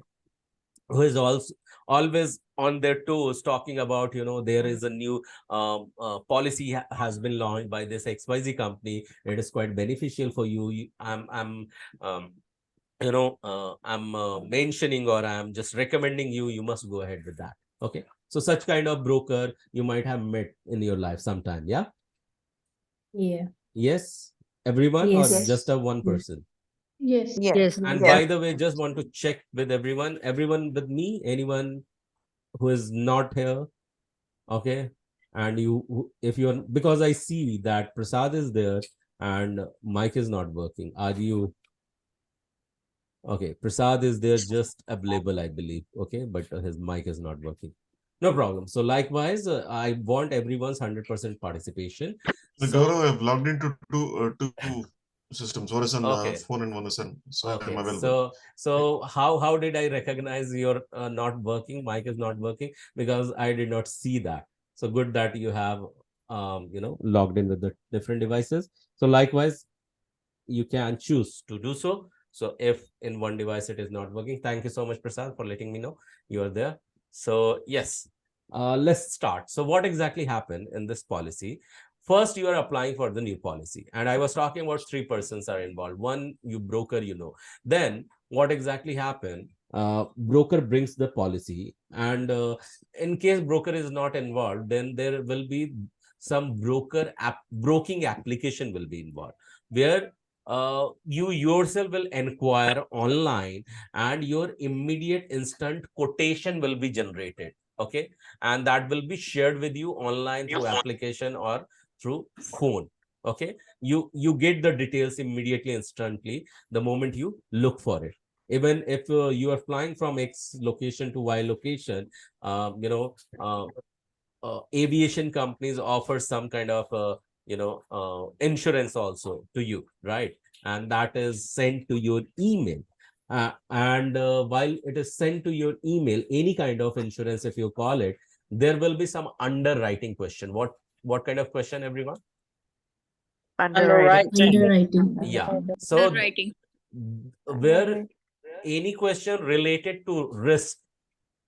Who is also always on their toes, talking about, there is a new policy has been launched by this XYZ company. It is quite beneficial for you. I'm mentioning, or I'm just recommending you must go ahead with that. Okay. So such kind of broker you might have met in your life sometime. Yeah. Yeah. Yes. Everyone, or Yes. just a one person? Yes. Yes. And Yes. by the way, just want to check with everyone with me, anyone who is not here, okay? And if you're, because I see that Prasad is there and mic is not working. Are you Okay, Prasad is there just available, I believe. Okay, but his mic is not working. No problem. So likewise, I want everyone's 100% participation. The So, Gaurav, I've logged into two systems. One is on okay. phone and one is on. So I'm Okay, available. so how did I recognize your not working mic is not working, because I did not see that. So good that you have logged in with the different devices. So likewise, you can choose to do so. So if in one device it is not working, thank you so much, Prasad, for letting me know you are there. So yes, let's start. So what exactly happened in this policy? First, you are applying for the new policy, and I was talking about three persons are involved. One, you broker, Then what exactly happened? Broker brings the policy, and in case broker is not involved, then there will be some broking application will be involved, where you yourself will inquire online, and your immediate instant quotation will be generated. Okay, and that will be shared with you online through application or through phone. Okay, you get the details immediately, instantly, the moment you look for it. Even if you are flying from X location to Y location, aviation companies offer some kind of insurance also to you, right? And that is sent to your email. And while it is sent to your email, any kind of insurance, if you call it, there will be some underwriting question. What kind of question, everyone? Underwriting. Underwriting. Yeah. So Underwriting. where any question related to risk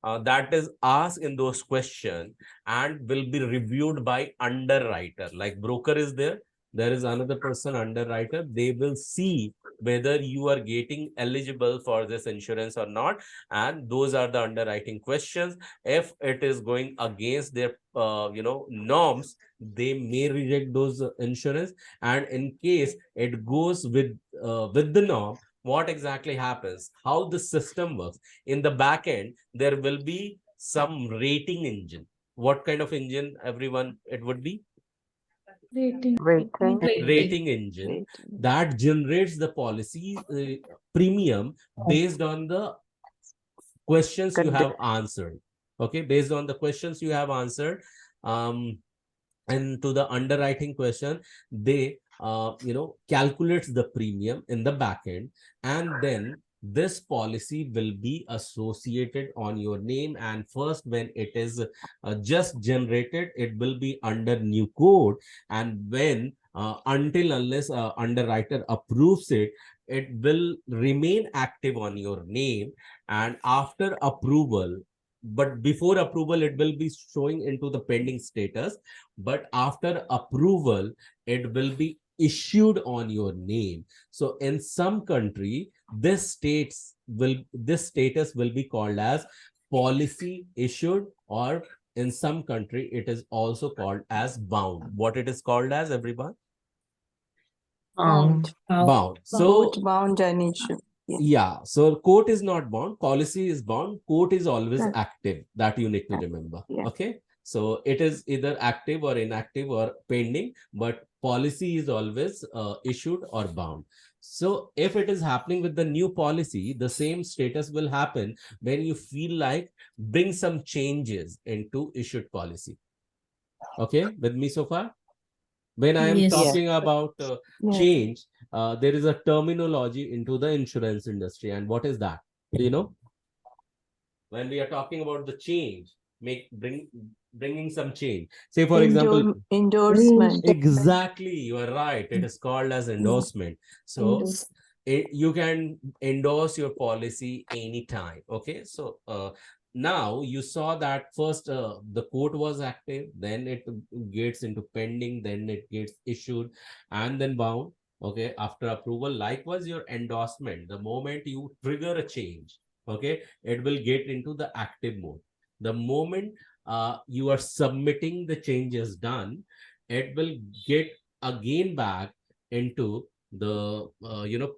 that is asked in those questions and will be reviewed by underwriter. Like broker is there is another person, underwriter. They will see whether you are getting eligible for this insurance or not, and those are the underwriting questions. If it is going against their norms, they may reject those insurance. And in case it goes with the norm, what exactly happens, how the system works in the back end, there will be some rating engine. What kind of engine, everyone, it would be? Rating. Rating engine that generates the policy premium based on the questions you have answered. Okay, based on the questions you have answered, and to the underwriting question, they calculates the premium in the back end, and then this policy will be associated on your name. And first, when it is just generated, it will be under new code, and when until unless underwriter approves it, it will remain active on your name. And after approval, but before approval, it will be showing into the pending status, but after approval, it will be issued on your name. So in some country, this status will be called as policy issued, or in some country it is also called as bound. What it is called as, everyone? Bound. So Bound and issued. yeah, so court is not bound, policy is bound, court is always active. That you need to remember. Okay, so it is either active or inactive or pending, but policy is always issued or bound. So if it is happening with the new policy, the same status will happen when you feel like bring some changes into issued policy. Okay, with me so far? When I am Yes. talking about change, there is a terminology into the insurance industry. And what is that? Do you know? When we are talking about the change, bringing some change. Say, for example, Endorsement. exactly, you are right. It is called as endorsement. So you can endorse your policy anytime. Okay, so now you saw that first the court was active, then it gets into pending, then it gets issued, and then bound. Okay, after approval, likewise your endorsement, the moment you trigger a change, okay, it will get into the active mode. The moment you are submitting the changes done, it will get again back into the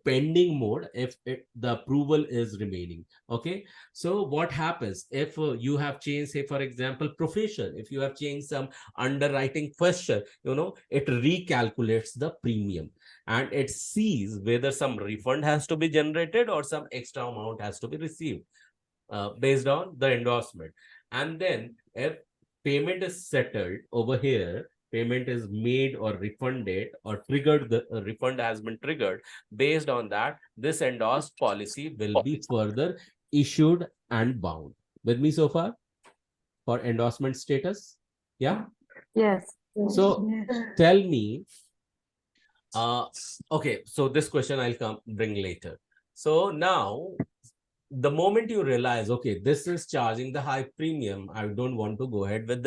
pending mode if the approval is remaining. Okay, so what happens if you have changed, say for example, profession, if you have changed some underwriting question, it recalculates the premium and it sees whether some refund has to be generated or some extra amount has to be received based on the endorsement. And then if payment is settled over here, payment is made or refunded or triggered, the refund has been triggered, based on that, this endorsed policy will be further issued and bound. With me so far for endorsement status? Yeah. Yes. So tell me, okay, so this question I'll bring later. So now the moment you realize, okay, this is charging the high premium, I don't want to go ahead with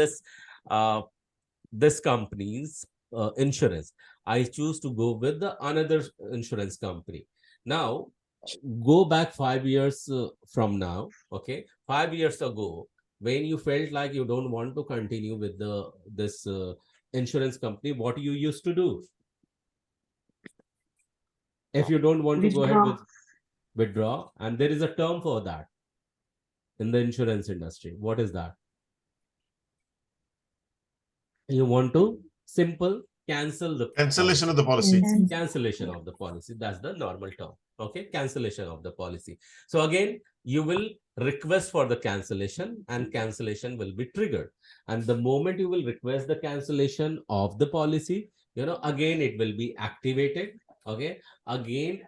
this company's insurance, I choose to go with the another insurance company. Now go back 5 years from now. Okay, 5 years ago, when you felt like you don't want to continue with this insurance company, what you used to do? If you don't want to go ahead with withdraw, and there is a term for that in the insurance industry. What is that? You want to simple cancel the Cancellation policy. of the policy. Cancellation of the policy. That's the normal term. Okay, cancellation of the policy. So again, you will request for the cancellation and cancellation will be triggered. And the moment you will request the cancellation of the policy, again, it will be activated. Okay, again,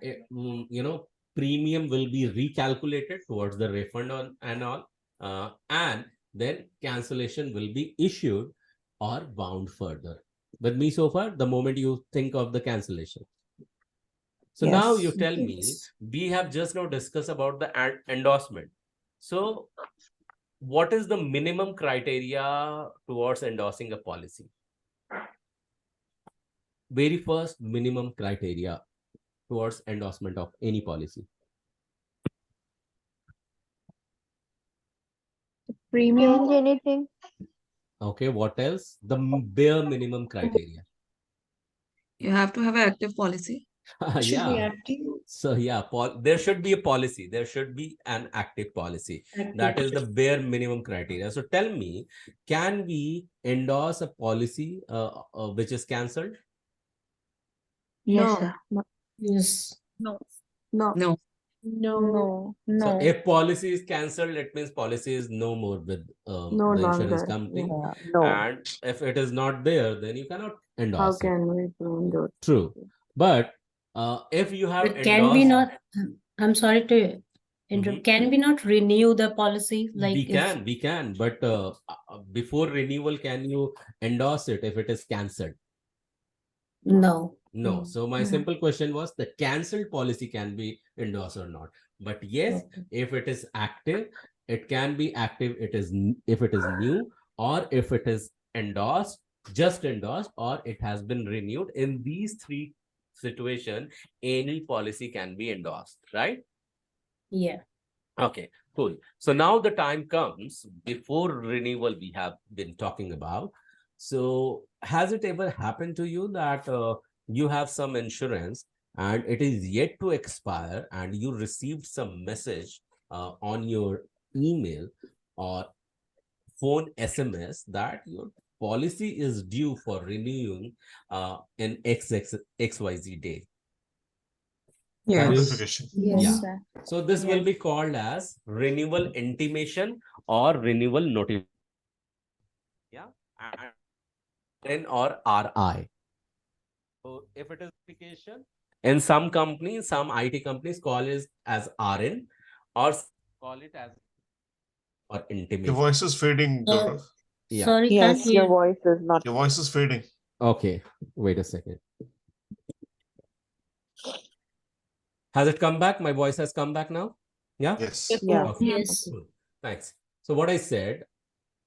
premium will be recalculated towards the refund on and all. And then cancellation will be issued or bound further. With me so far, the moment you think of the cancellation. So now you tell me, we have just now discussed about the endorsement. So what is the minimum criteria towards endorsing a policy? Very first minimum criteria towards endorsement of any policy. Premium? Change anything? Okay, what else? The bare minimum criteria. You have to have an active policy. Yeah. So yeah, there should be a policy. There should be an active policy. That is the bare minimum criteria. So tell me, can we endorse a policy which is cancelled? Yes, sir. Yes. No. No. No. No. So No. if policy is cancelled, it means policy is no more with No the insurance longer. company. Yeah. No. And if it is not there, then you cannot How endorse it. can we do it? True. But if you have But can we endorsed, not, I'm sorry to interrupt, can we not renew the policy? Like we can, but before renewal, can you endorse it if it is cancelled? No. No. So my simple question was, the cancelled policy can be endorsed or not? But yes, if it is active, it can be active. If it is new, or if it is endorsed, just endorsed, or it has been renewed. In these three situations, any policy can be endorsed, right? Yeah. Okay, cool. So now the time comes before renewal we have been talking about. So has it ever happened to you that you have some insurance and it is yet to expire and you received some message on your email or phone SMS that your policy is due for renewing in XYZ day? Yeah. Notification. Yeah. So this will be called as renewal intimation or renewal notification. Yeah. And then or RI. So if it is notification, in some companies, some IT companies call it as RN or call it as or Your intimation. voice is fading, Gaurav. Yeah. Sorry, can't Yes, your hear. voice is not. Your voice is fading. Okay. Wait a second. Has it come back? My voice has come back now? Yeah? Yes. Yeah. Okay. Yes. Cool. Thanks. So what I said,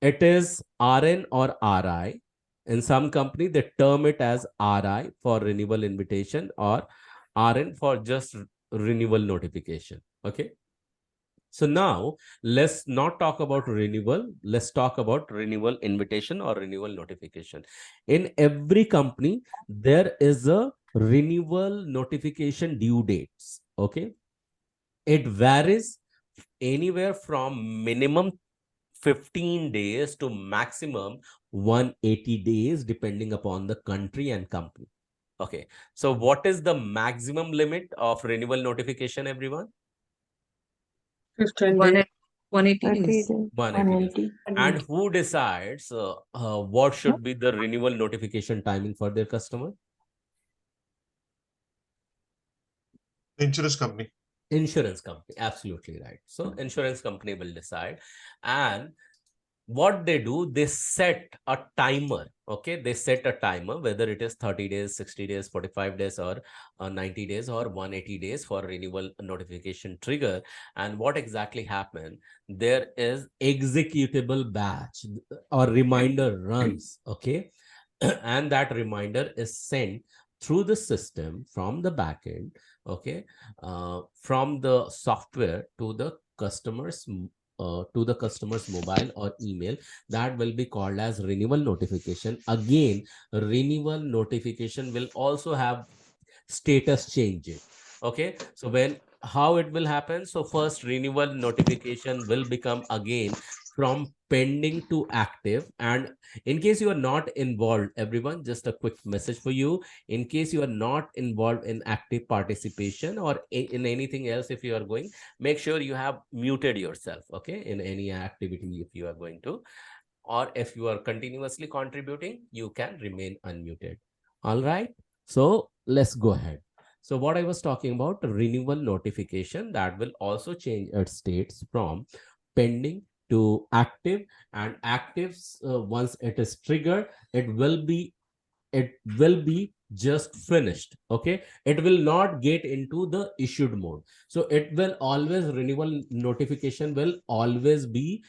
it is RN or RI. In some company, they term it as RI for renewal invitation or RN for just renewal notification. Okay. So now let's not talk about renewal. Let's talk about renewal invitation or renewal notification. In every company, there is a renewal notification due dates. Okay, it varies anywhere from minimum 15 days to maximum 180 days, depending upon the country and company. Okay, so what is the maximum limit of renewal notification, everyone? 15 days. 180 30 days. days. 180 days. 180. And who decides what should be the renewal notification timing for their customer? Insurance company. Insurance company, absolutely right. So insurance company will decide, and what they do, they set a timer. Okay, they set a timer, whether it is 30 days, 60 days, 45 days, or 90 days, or 180 days for renewal notification trigger. And what exactly happened, there is executable batch or reminder runs. Okay, and that reminder is sent through the system from the backend. Okay, from the software to the customer's mobile or email. That will be called as renewal notification. Again, renewal notification will also have status changes. Okay, so when how it will happen, so first renewal notification will become again from pending to active. And in case you are not involved, everyone, just a quick message for you, in case you are not involved in active participation or in anything else, if you are going, make sure you have muted yourself, okay, in any activity if you are going to, or if you are continuously contributing, you can remain unmuted. All right, so let's go ahead. So what I was talking about, renewal notification, that will also change its states from pending to active. And actives, once it is triggered, it will be just finished. Okay, it will not get into the issued mode. So it will always, renewal notification will always be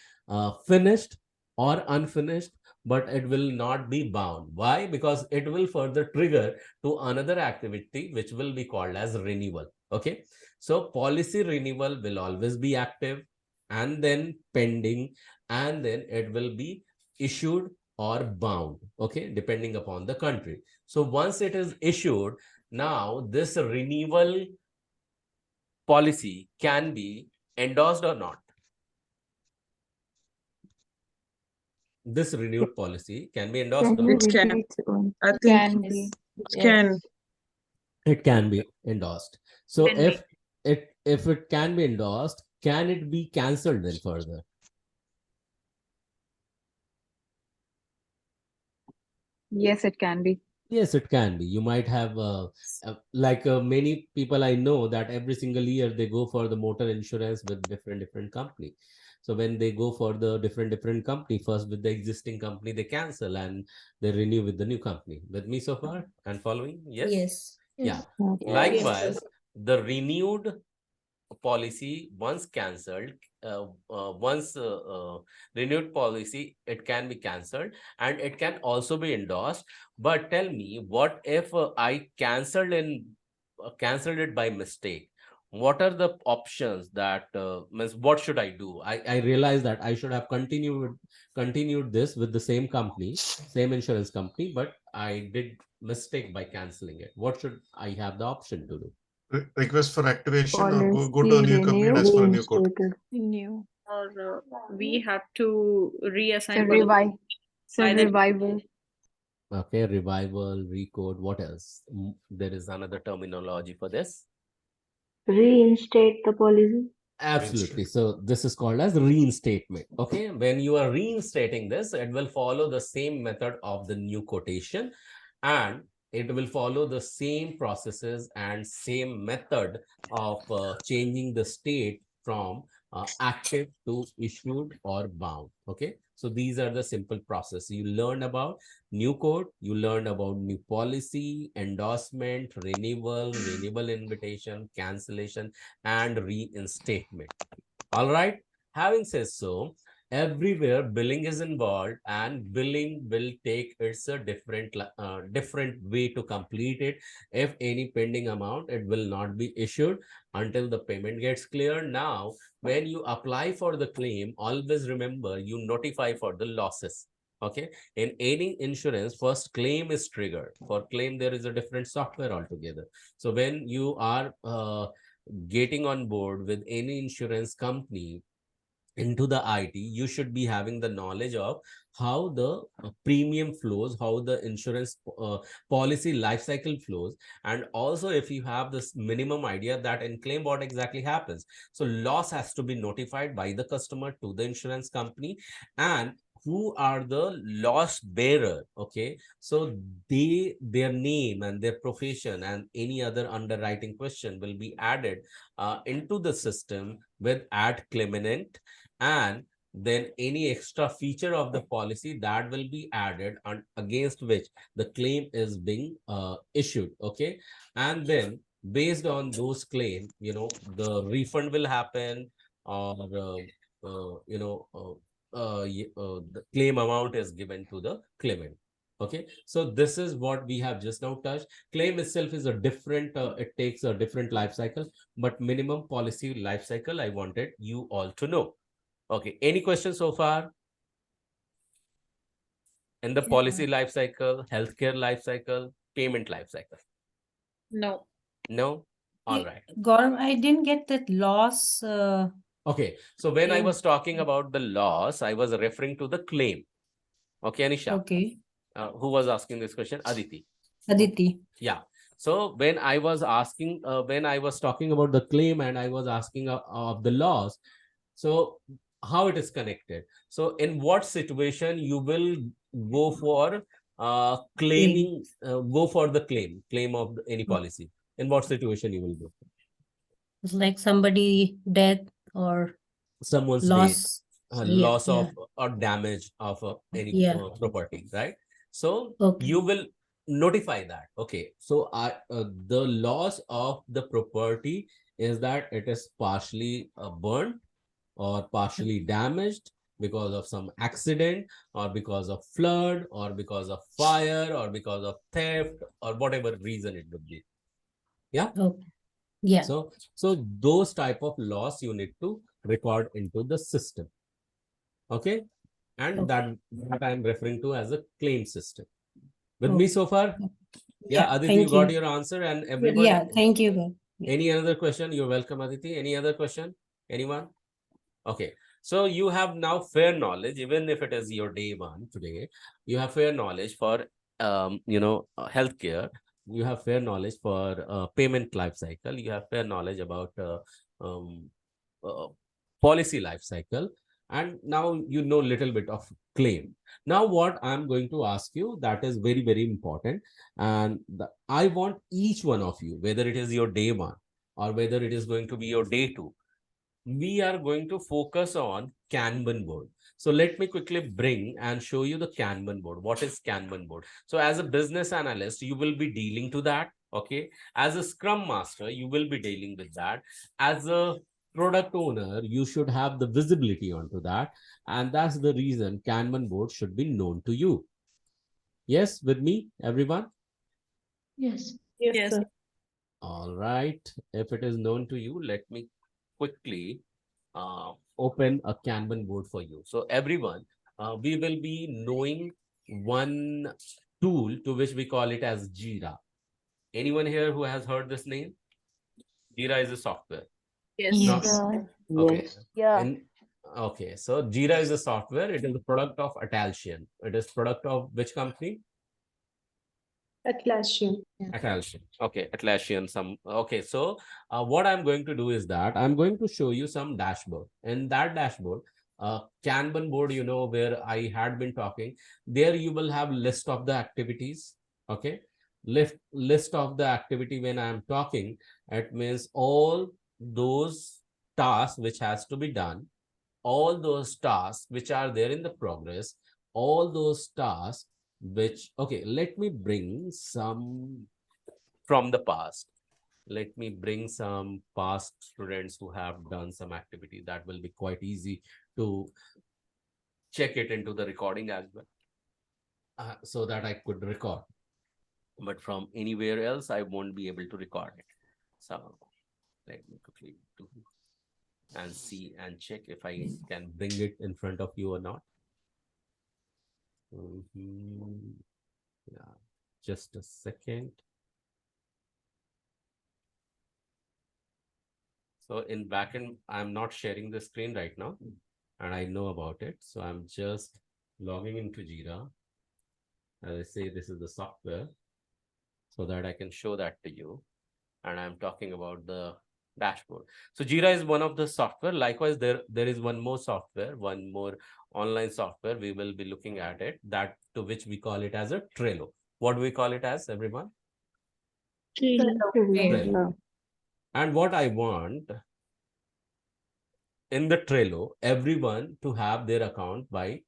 finished or unfinished, but it will not be bound. Why? Because it will further trigger to another activity which will be called as renewal. Okay, so policy renewal will always be active, and then pending, and then it will be issued or bound. Okay, depending upon the country. So once it is issued, now this renewal policy can be endorsed or not. This renewed policy can be endorsed Can or you not? It can. repeat one? I think Can be. it can. It can be endorsed. So Can be. if it can be endorsed, can it be cancelled then further? Yes, it can be. Yes, it can be. You might have many people I know that every single year they go for the motor insurance with different company. So when they go for the different company, first with the existing company they cancel and they renew with the new company. With me so far and following? Yes. Yes. Yeah. Okay. Likewise, the renewed policy once cancelled, once renewed policy, it can be cancelled and it can also be endorsed. But tell me, what if I cancelled it by mistake? What are the options that means what should I do? I realize that I should have continued this with the same company, same insurance company, but I did mistake by canceling it. What should I have the option to do? Request for activation or go to a Policy new company and renewed, ask for a new quote. reinstated. New. Or we have to So reassign policy. Either- revival. Okay, revival, recode, what else? There is another terminology for this. Reinstate the policy. Absolutely. So this is called as reinstatement. Okay, when you are reinstating this, it will follow the same method of the new quotation, and it will follow the same processes and same method of changing the state from active to issued or bound. Okay, so these are the simple process you learned about. New code, you learned about new policy, endorsement, renewal invitation, cancellation, and reinstatement. All right. Having said so, everywhere billing is involved, and billing will take its a different way to complete it. If any pending amount, it will not be issued until the payment gets cleared. Now, when you apply for the claim, always remember you notify for the losses. Okay, in any insurance, first claim is triggered. For claim, there is a different software altogether. So when you are getting on board with any insurance company into the IT, you should be having the knowledge of how the premium flows, how the insurance policy life cycle flows, and also if you have this minimum idea that in claim what exactly happens. So loss has to be notified by the customer to the insurance company, and who are the loss bearer. Okay, so their name and their profession and any other underwriting question will be added into the system with add claimant, and then any extra feature of the policy that will be added and against which the claim is being issued. Okay, and then based on those claim, the refund will happen, or the claim amount is given to the claimant. Okay, so this is what we have just now touched. Claim itself is a different, it takes a different life cycle, but minimum policy life cycle I wanted you all to know. Okay, any questions so far? In the policy life cycle, healthcare life cycle, payment life cycle? No. No? All right. Gaurav, I didn't get that loss. Okay, so when I Yeah. was talking about the loss, I was referring to the claim. Okay, Anisha. Okay. Who was asking this question? Aditi. Aditi. Yeah. So when I was asking, when I was talking about the claim and I was asking of the loss, so how it is connected? So in what situation you will go for claiming, go for the claim of any policy? In what situation you will go? It's like somebody death or Someone's death, loss. loss of or damage of any Yeah. property, right? So Okay. you will notify that. Okay, so the loss of the property is that it is partially burned or partially damaged because of some accident, or because of flood, or because of fire, or because of theft, or whatever reason it would be. Yeah. Okay. Yeah. So those type of loss you need to record into the system. Okay, and Okay. that I'm referring to as a claim system. With me so far? Yeah, Aditi, you Thank got you. your answer, and everybody. Yeah, thank you. Gaurav. Yeah. Any other question? You're welcome, Aditi. Any other question? Anyone? Okay. So you have now fair knowledge, even if it is your day one today, you have fair knowledge for healthcare. You have fair knowledge for payment life cycle. You have fair knowledge about um, uh, policy life cycle, and now you know little bit of claim. Now what I'm going to ask you, that is very, very important, and I want each one of you, whether it is your day one or whether it is going to be your day two, we are going to focus on Kanban board. So let me quickly bring and show you the Kanban board. What is Kanban board? So as a business analyst, you will be dealing to that. Okay. As a Scrum Master, you will be dealing with that. As a product owner, you should have the visibility onto that. And that's the reason Kanban board should be known to you. Yes, with me, everyone? Yes. Yes, sir. All right. If it is known to you, let me quickly open a Kanban board for you. So everyone, we will be knowing one tool to which we call it as Jira. Anyone here who has heard this name? Jira is a software. Yes. Now, Yes. okay. Yes. And okay, so Jira is a software. It is a product of Atlassian. It is product of which company? Atlassian. Atlassian. Okay, Atlassian. Okay. So what I'm going to do is that I'm going to show you some dashboard. In that dashboard, Kanban board, where I had been talking, there you will have list of the activities. Okay. List of the activity. When I'm talking, it means all those tasks which has to be done, all those tasks which are there in the progress, all those tasks which, okay, let me bring some from the past. Let me bring some past students who have done some activity. That will be quite easy to check it into the recording as well, so that I could record. But from anywhere else, I won't be able to record it. So let me quickly do and see and check if I can bring it in front of you or not. Yeah, just a second. So in backend, I'm not sharing the screen right now, and I know about it. So I'm just logging into Jira. As I say, this is the software, so that I can show that to you. And I'm talking about the dashboard. So Jira is one of the software. Likewise, there is one more software, one more online software. We will be looking at it, that to which we call it as a Trello. What do we call it as, everyone? Trello. And what I want in the Trello, everyone to have their account by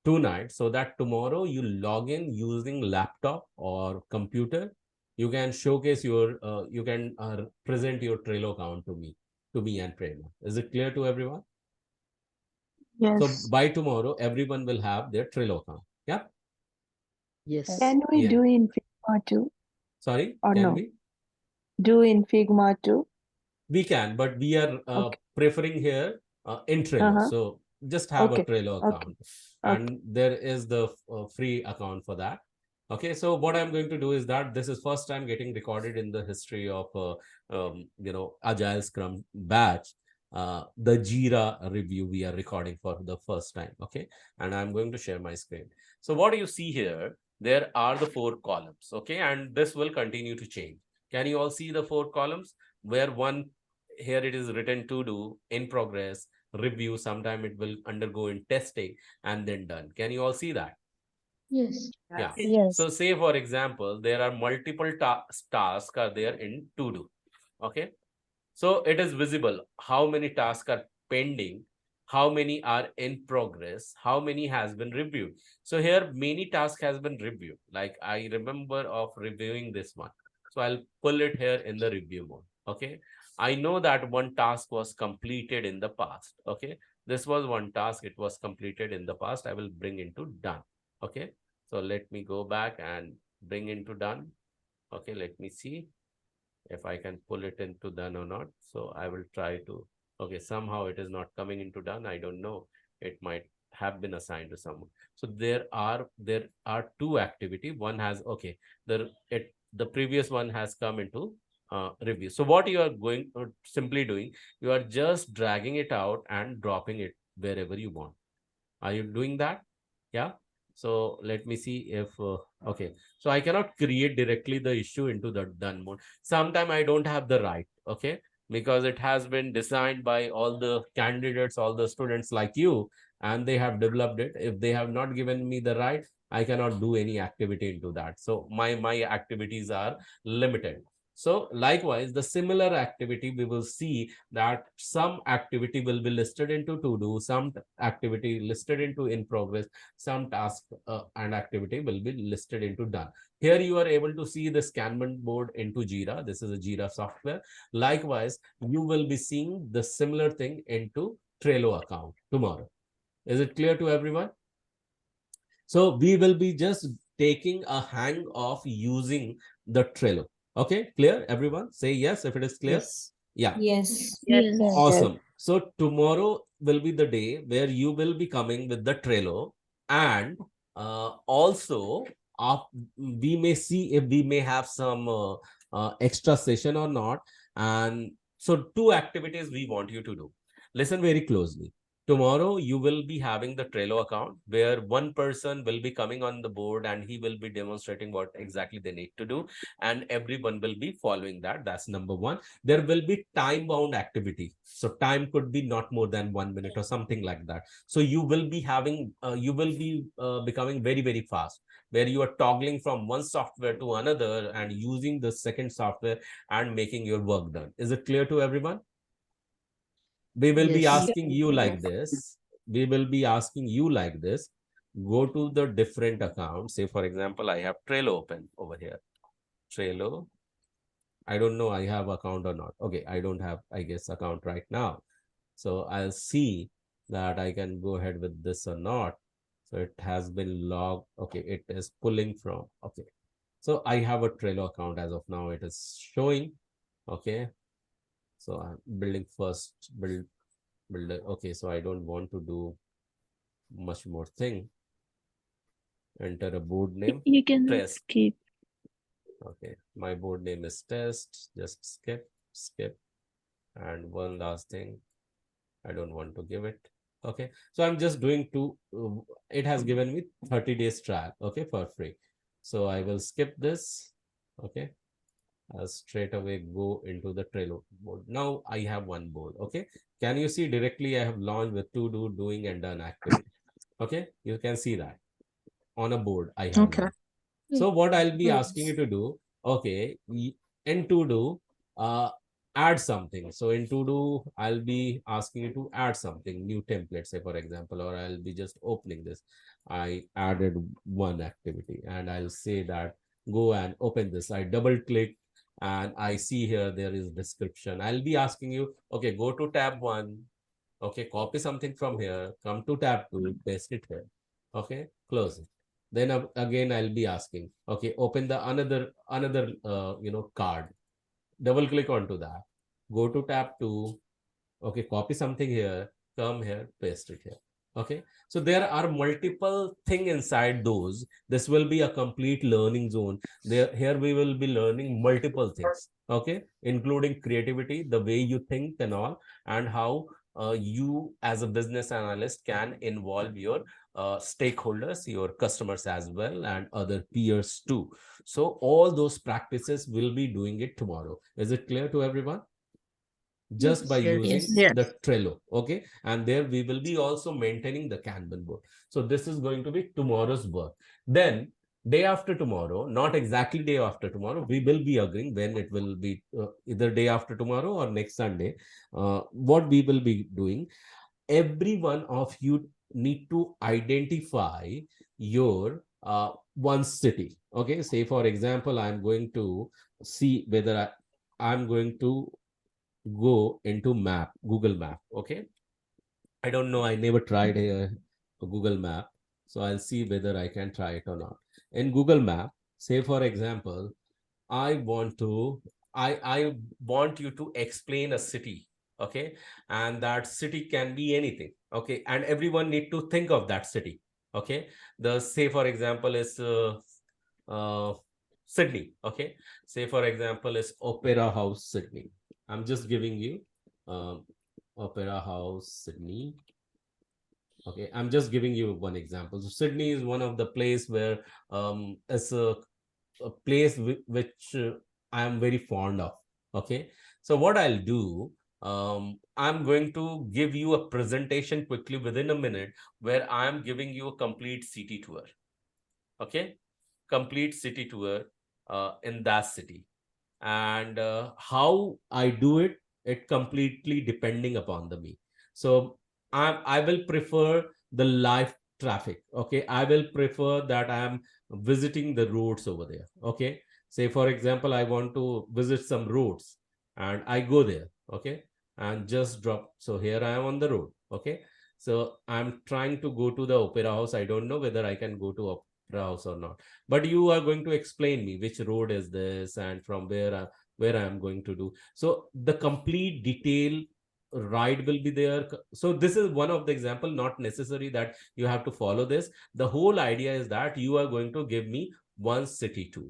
tonight, so that tomorrow you log in using laptop or computer. You can showcase your, you can present your Trello account to me and Prerna. Is it clear to everyone? Yes. So by tomorrow, everyone will have their Trello account. Yeah. Yes. Can we Yeah. do in Figma too? Sorry, Or can no? we? Do in Figma too? We can, but we are Okay. preferring here in Trello. Uh-huh. So just have a Okay. Trello Okay. account, and there is the free account for that. Okay, so what I'm going to do is that this is first time getting recorded in the history of Agile Scrum batch. The Jira review we are recording for the first time. Okay, and I'm going to share my screen. So what do you see here? There are the 4 columns. Okay, and this will continue to change. Can you all see the 4 columns? Where one, here it is written to do, in progress, review, sometime it will undergo in testing, and then done. Can you all see that? Yes. Yeah. Yes. So say for example, there are multiple tasks are there in to do. Okay. So it is visible how many tasks are pending, how many are in progress, how many has been reviewed. So here many tasks has been reviewed. Like I remember of reviewing this one. So I'll pull it here in the review mode. Okay. I know that one task was completed in the past. Okay. This was one task. It was completed in the past. I will bring into done. Okay. So let me go back and bring into done. Okay. Let me see if I can pull it into done or not. So I will try to, okay, somehow it is not coming into done. I don't know. It might have been assigned to someone. So there are 2 activity. One has, okay, the previous one has come into review. So what you are going simply doing, you are just dragging it out and dropping it wherever you want. Are you doing that? Yeah. So let me see if, okay. So I cannot create directly the issue into the done mode. Sometime I don't have the right, okay, because it has been designed by all the candidates, all the students like you, and they have developed it. If they have not given me the right, I cannot do any activity into that. So my activities are limited. So likewise, the similar activity, we will see that some activity will be listed into to do, some activity listed into in progress, some task and activity will be listed into done. Here you are able to see the Kanban board into Jira. This is a Jira software. Likewise, you will be seeing the similar thing into Trello account tomorrow. Is it clear to everyone? So we will be just taking a hang of using the Trello. Okay, clear? Everyone say yes if it is clear. Yes. Yeah. Yes. Yes. Awesome. So tomorrow will be the day where you will be coming with the Trello, and also we may see if we may have some extra session or not. And so 2 activities we want you to do. Listen very closely. Tomorrow you will be having the Trello account where one person will be coming on the board and he will be demonstrating what exactly they need to do, and everyone will be following that. That's number 1. There will be time bound activity, so time could be not more than 1 minute or something like that. So you will be having you will be becoming very fast, where you are toggling from one software to another and using the second software and making your work done. Is it clear to everyone? We will be Yes. asking you like this. We will be asking you like this. Go to the different account. Say, for example, I have Trello open over here. Trello. I don't know I have account or not. Okay, I don't have, I guess, account right now. So I'll see that I can go ahead with this or not. So it has been logged. Okay, it is pulling from. Okay. So I have a Trello account as of now. It is showing. Okay. So I'm building first, build. Okay, so I don't want to do much more thing. enter a board name. You can Test. skip. Okay, my board name is test. Just skip. And one last thing, I don't want to give it. Okay, so I'm just doing it has given me 30 days trial, okay, for free. So I will skip this. Okay, I'll straight away go into the Trello board. Now I have one board. Okay, can you see directly I have launched with to do, doing, and done activity. Okay, you can see that on a board I have Okay. launched. So what I'll be asking you Yes. to do, okay, in to do, add something. So in to do, I'll be asking you to add something, new template, say for example, or I'll be just opening this. I added one activity and I'll say that go and open this. I double click and I see here there is description. I'll be asking you, okay, go to tab 1. Okay, copy something from here, come to tab 2, paste it here. Okay, close it. Then again I'll be asking, okay, open the another card, double click onto that, go to tab 2. Okay, copy something here, come here, paste it here. Okay, so there are multiple thing inside those. This will be a complete learning zone. Here we will be learning multiple things, okay, including creativity, the way you think and all, and how you as a business analyst can involve your stakeholders, your customers as well, and other peers too. So all those practices will be doing it tomorrow. Is it clear to everyone? Just by Yes. using Yes. the Trello. Okay, and there we will be also maintaining the Kanban board. So this is going to be tomorrow's work. Then day after tomorrow, not exactly day after tomorrow, we will be agreeing when it will be either day after tomorrow or next Sunday. What we will be doing, every one of you need to identify your one city. Okay, say for example, I'm going to see whether I'm going to go into Google Map. Okay, I don't know, I never tried a Google Map, so I'll see whether I can try it or not. In Google Map, say for example, I want to I want you to explain a city. Okay, and that city can be anything. Okay, and everyone need to think of that city. Okay, the say for example is uh, Sydney. Okay, say for example is Opera House Sydney. I'm just giving you Opera House Sydney. Okay, I'm just giving you one example. So Sydney is one of the place where it's a place which I am very fond of. Okay, so what I'll do, I'm going to give you a presentation quickly within a minute where I am giving you a complete city tour. Okay, complete city tour in that city. And how I do it, it completely depending upon the me. So I will prefer the live traffic. Okay, I will prefer that I am visiting the roads over there. Okay, say for example, I want to visit some roads and I go there. Okay, and just drop. So here I am on the road. Okay, so I'm trying to go to the Opera House. I don't know whether I can go to Opera House or not, but you are going to explain me which road is this and from where I am going to do. So the complete detail ride will be there. So this is one of the example, not necessary that you have to follow this. The whole idea is that you are going to give me one city tour.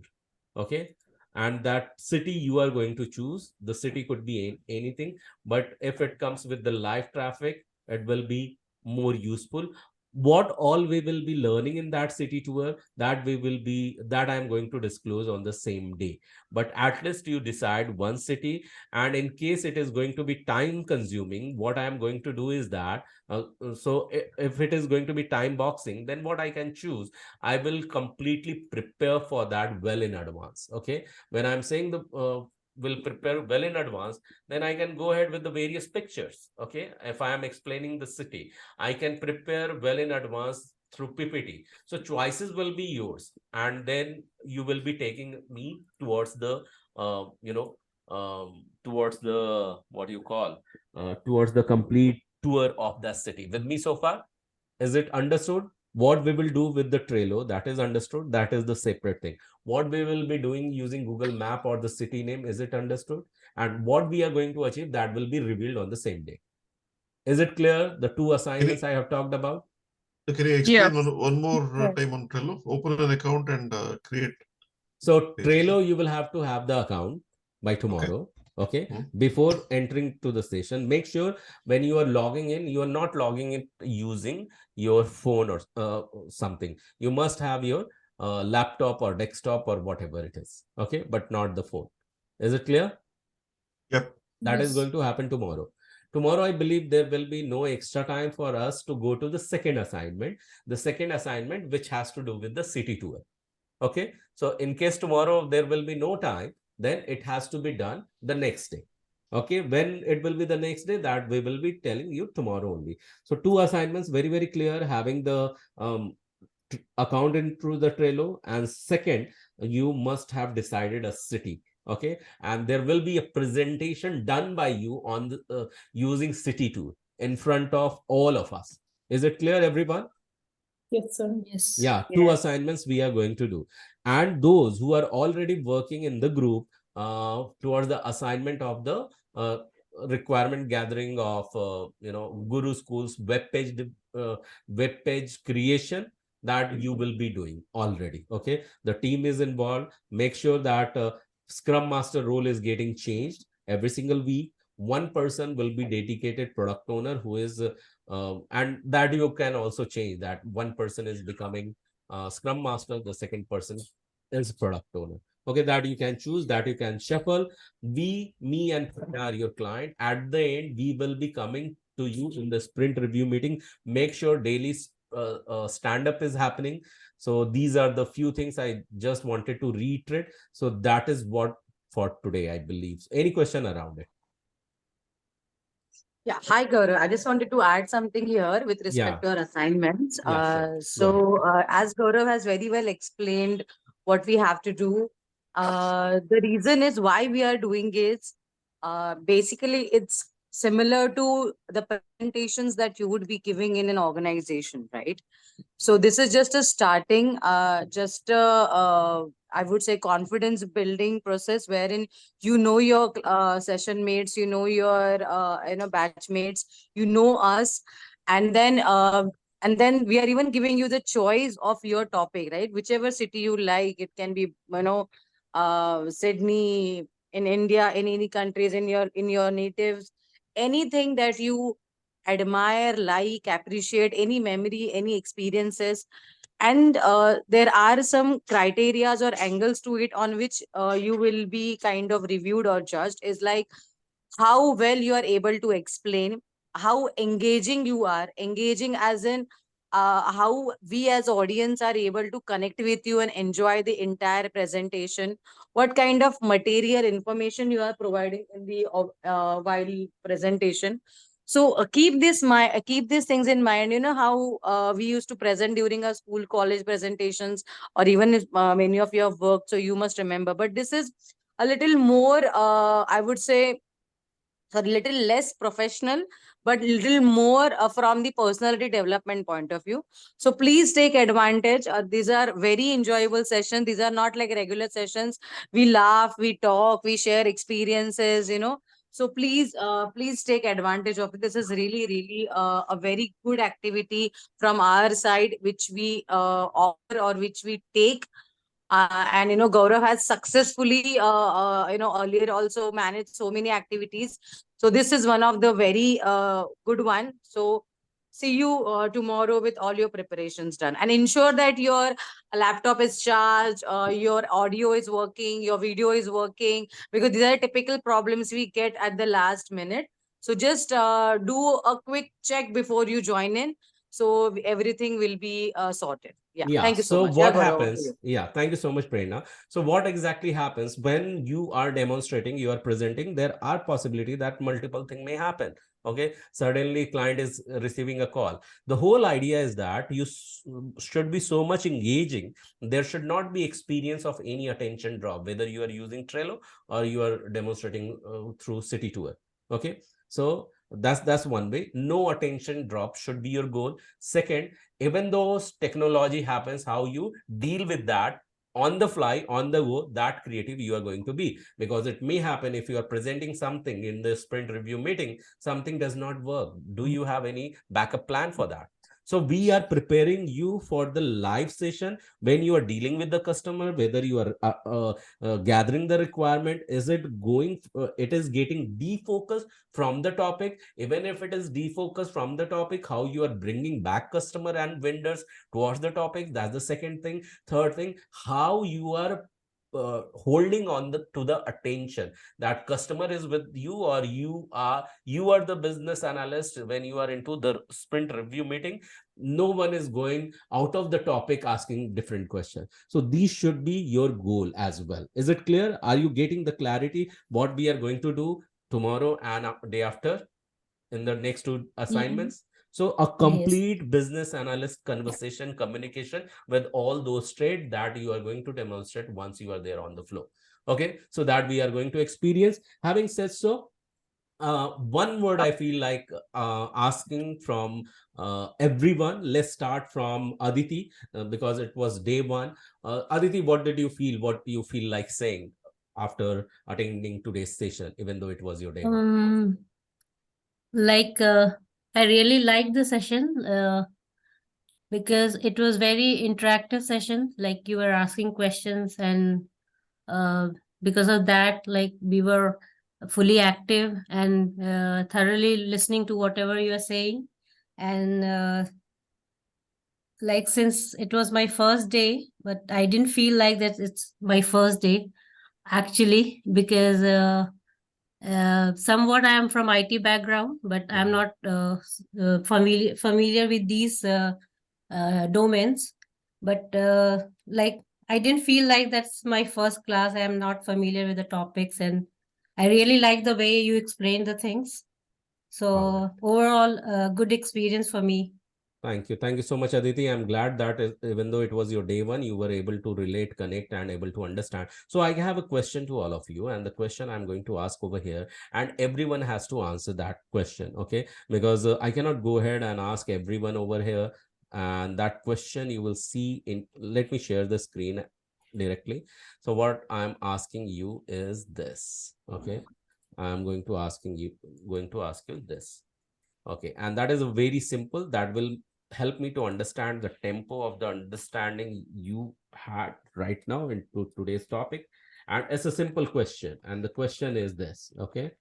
Okay, and that city you are going to choose. The city could be anything, but if it comes with the live traffic, it will be more useful. What all we will be learning in that city tour, that I'm going to disclose on the same day. But at least you decide one city, and in case it is going to be time consuming, what I am going to do is that so if it is going to be time boxing, then what I can choose, I will completely prepare for that well in advance. Okay, when I'm saying the will prepare well in advance, then I can go ahead with the various pictures. Okay, if I am explaining the city, I can prepare well in advance through PPT. So choices will be yours, and then you will be taking me towards the towards the what you call towards the complete tour of the city with me so far. Is it understood? What we will do with the Trello, that is understood. That is the separate thing. What we will be doing using Google Map or the city name, is it understood? And what we are going to achieve, that will be revealed on the same day. Is it clear? The two assignments I have talked about. Can you explain Yes. one more Yes. time on Trello? Open an account and create. So pages. Trello, you will have to have the account by tomorrow. Okay. Hmm. Before entering to the station, make sure when you are logging in, you are not logging in using your phone or something. You must have your laptop or desktop or whatever it is. Okay. But not the phone. Is it clear? Yep. That is Yes. going to happen tomorrow. Tomorrow, I believe there will be no extra time for us to go to the second assignment. The second assignment, which has to do with the city tour. Okay. So in case tomorrow there will be no time, then it has to be done the next day. Okay. When it will be the next day, that we will be telling you tomorrow only. So 2 assignments, very, very clear, having the account into the Trello. And second, you must have decided a city. Okay. And there will be a presentation done by you on the using city tour in front of all of us. Is it clear, everyone? Yes, sir. Yes. Yeah, 2 assignments we are going to do. And those who are already working in the group towards the assignment of the requirement gathering of Guru School's web page creation, that you will be doing already. Okay, the team is involved. Make sure that Scrum Master role is getting changed every single week. One person will be dedicated product owner who is and that you can also change, that one person is becoming Scrum Master, the second person is product owner. Okay, that you can choose, that you can shuffle. Me and are your client. At the end, we will be coming to you in the sprint review meeting. Make sure daily stand-up is happening. So these are the few things I just wanted to reiterate. So that is what for today, I believe. Any question around it? Yeah, hi Gaurav. I just wanted to add something here with Yeah. respect to our assignments. Yeah, sure. Go ahead. So, as Gaurav has very well explained what we have to do, the reason is why we are doing is basically it's similar to the presentations that you would be giving in an organization, right? So this is just a starting, just a, I would say confidence building process wherein you know your session mates, you know your batch mates, you know us, and then we are even giving you the choice of your topic, right? Whichever city you like, it can be Sydney in India, in any countries in your natives, anything that you admire, like, appreciate, any memory, any experiences. And there are some criterias or angles to it on which you will be kind of reviewed or judged, is like how well you are able to explain, how engaging you are, engaging as in how we as audience are able to connect with you and enjoy the entire presentation, what kind of material information you are providing in the while presentation. So keep these things in mind. You know how we used to present during our school, college presentations, or even if many of you have worked, so you must remember. But this is a little more, I would say, so a little less professional, but little more from the personality development point of view. So please take advantage. These are very enjoyable sessions. These are not like regular sessions. We laugh, we talk, we share experiences, So please take advantage of it. This is really, really a very good activity from our side, which we offer or which we take. And Gaurav has successfully earlier also managed so many activities. So this is one of the very good one. So see you tomorrow with all your preparations done, and ensure that your laptop is charged, your audio is working, your video is working, because these are typical problems we get at the last minute. So just do a quick check before you join in, so everything will be sorted. Yeah. Thank you so So much. what Gaurav, over to happens? you. Yeah. Thank you so much, Prerna. So what exactly happens when you are demonstrating, you are presenting, there are possibility that multiple thing may happen. Okay. Suddenly client is receiving a call. The whole idea is that you should be so much engaging. There should not be experience of any attention drop, whether you are using Trello or you are demonstrating through city tour. Okay. So that's one way. No attention drop should be your goal. Second, even though technology happens, how you deal with that on the fly, on the go, that creative you are going to be. Because it may happen if you are presenting something in the sprint review meeting, something does not work. Do you have any backup plan for that? So we are preparing you for the live session when you are dealing with the customer, whether you are gathering the requirement, is it going, it is getting defocused from the topic. Even if it is defocused from the topic, how you are bringing back customer and vendors towards the topic. That's the second thing. Third thing, how you are holding on to the attention that customer is with you, or you are the business analyst. When you are into the sprint review meeting, no one is going out of the topic asking different questions. So these should be your goal as well. Is it clear? Are you getting the clarity what we are going to do tomorrow and day after in the next two assignments? So a complete business analyst conversation communication with all those traits that you are going to demonstrate once you are there on the floor. Okay, so that we are going to experience. Having said so, one word I feel like asking from everyone. Let's start from Aditi, because it was day one. Aditi, what did you feel? What do you feel like saying after attending today's session, even though it was your day one? Like I really liked the session because it was very interactive session. Like you were asking questions, and because of that, like we were fully active and thoroughly listening to whatever you are saying. And like since it was my first day, but I didn't feel like that it's my first day actually, because somewhat I am from IT background, but I'm not familiar with these domains. But like I didn't feel like that's my first class. I am not familiar with the topics, and I really like the way you explain the things. So overall, good experience for me. Thank you. Thank you so much, Aditi. I'm glad that even though it was your day one, you were able to relate, connect, and able to understand. So I have a question to all of you, and the question I'm going to ask over here, and everyone has to answer that question, okay? Because I cannot go ahead and ask everyone over here. And that question you will see in, let me share the screen directly. So what I'm asking you is this, okay? I'm going to ask you this. Okay, and that is a very simple, that will help me to understand the tempo of the understanding you had right now into today's topic. And it's a simple question, and the question is this, okay?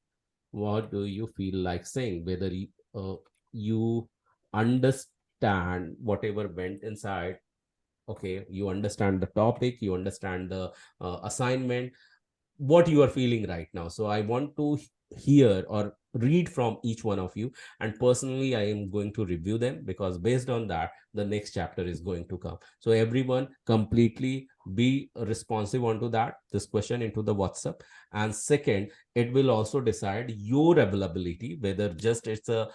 What do you feel like saying? Whether you understand whatever went inside, okay? You understand the topic, you understand the assignment, what you are feeling right now. So I want to hear or read from each one of you, and personally I am going to review them, because based on that the next chapter is going to come. So everyone completely be responsive onto that, this question into the WhatsApp. And second, it will also decide your availability, whether just it's a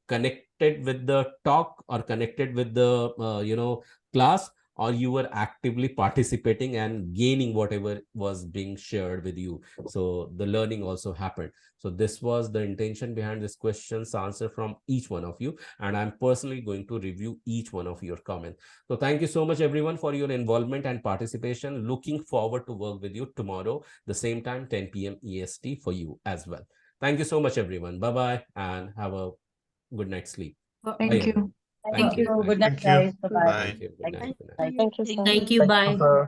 connected with the talk or connected with the class, or you were actively participating and gaining whatever was being shared with you. So the learning also happened. So this was the intention behind this question's answer from each one of you, and I'm personally going to review each one of your comments. So thank you so much everyone for your involvement and participation. Looking forward to work with you tomorrow, the same time, 10 p.m. EST for you as well. Thank you so much everyone. Bye bye, and have a good night's sleep. Thank you. Thank you. Good night, Thank you. guys. Bye-bye. Bye. Thank you. Good night. Good night. Thank you, sir. Thank you. Bye.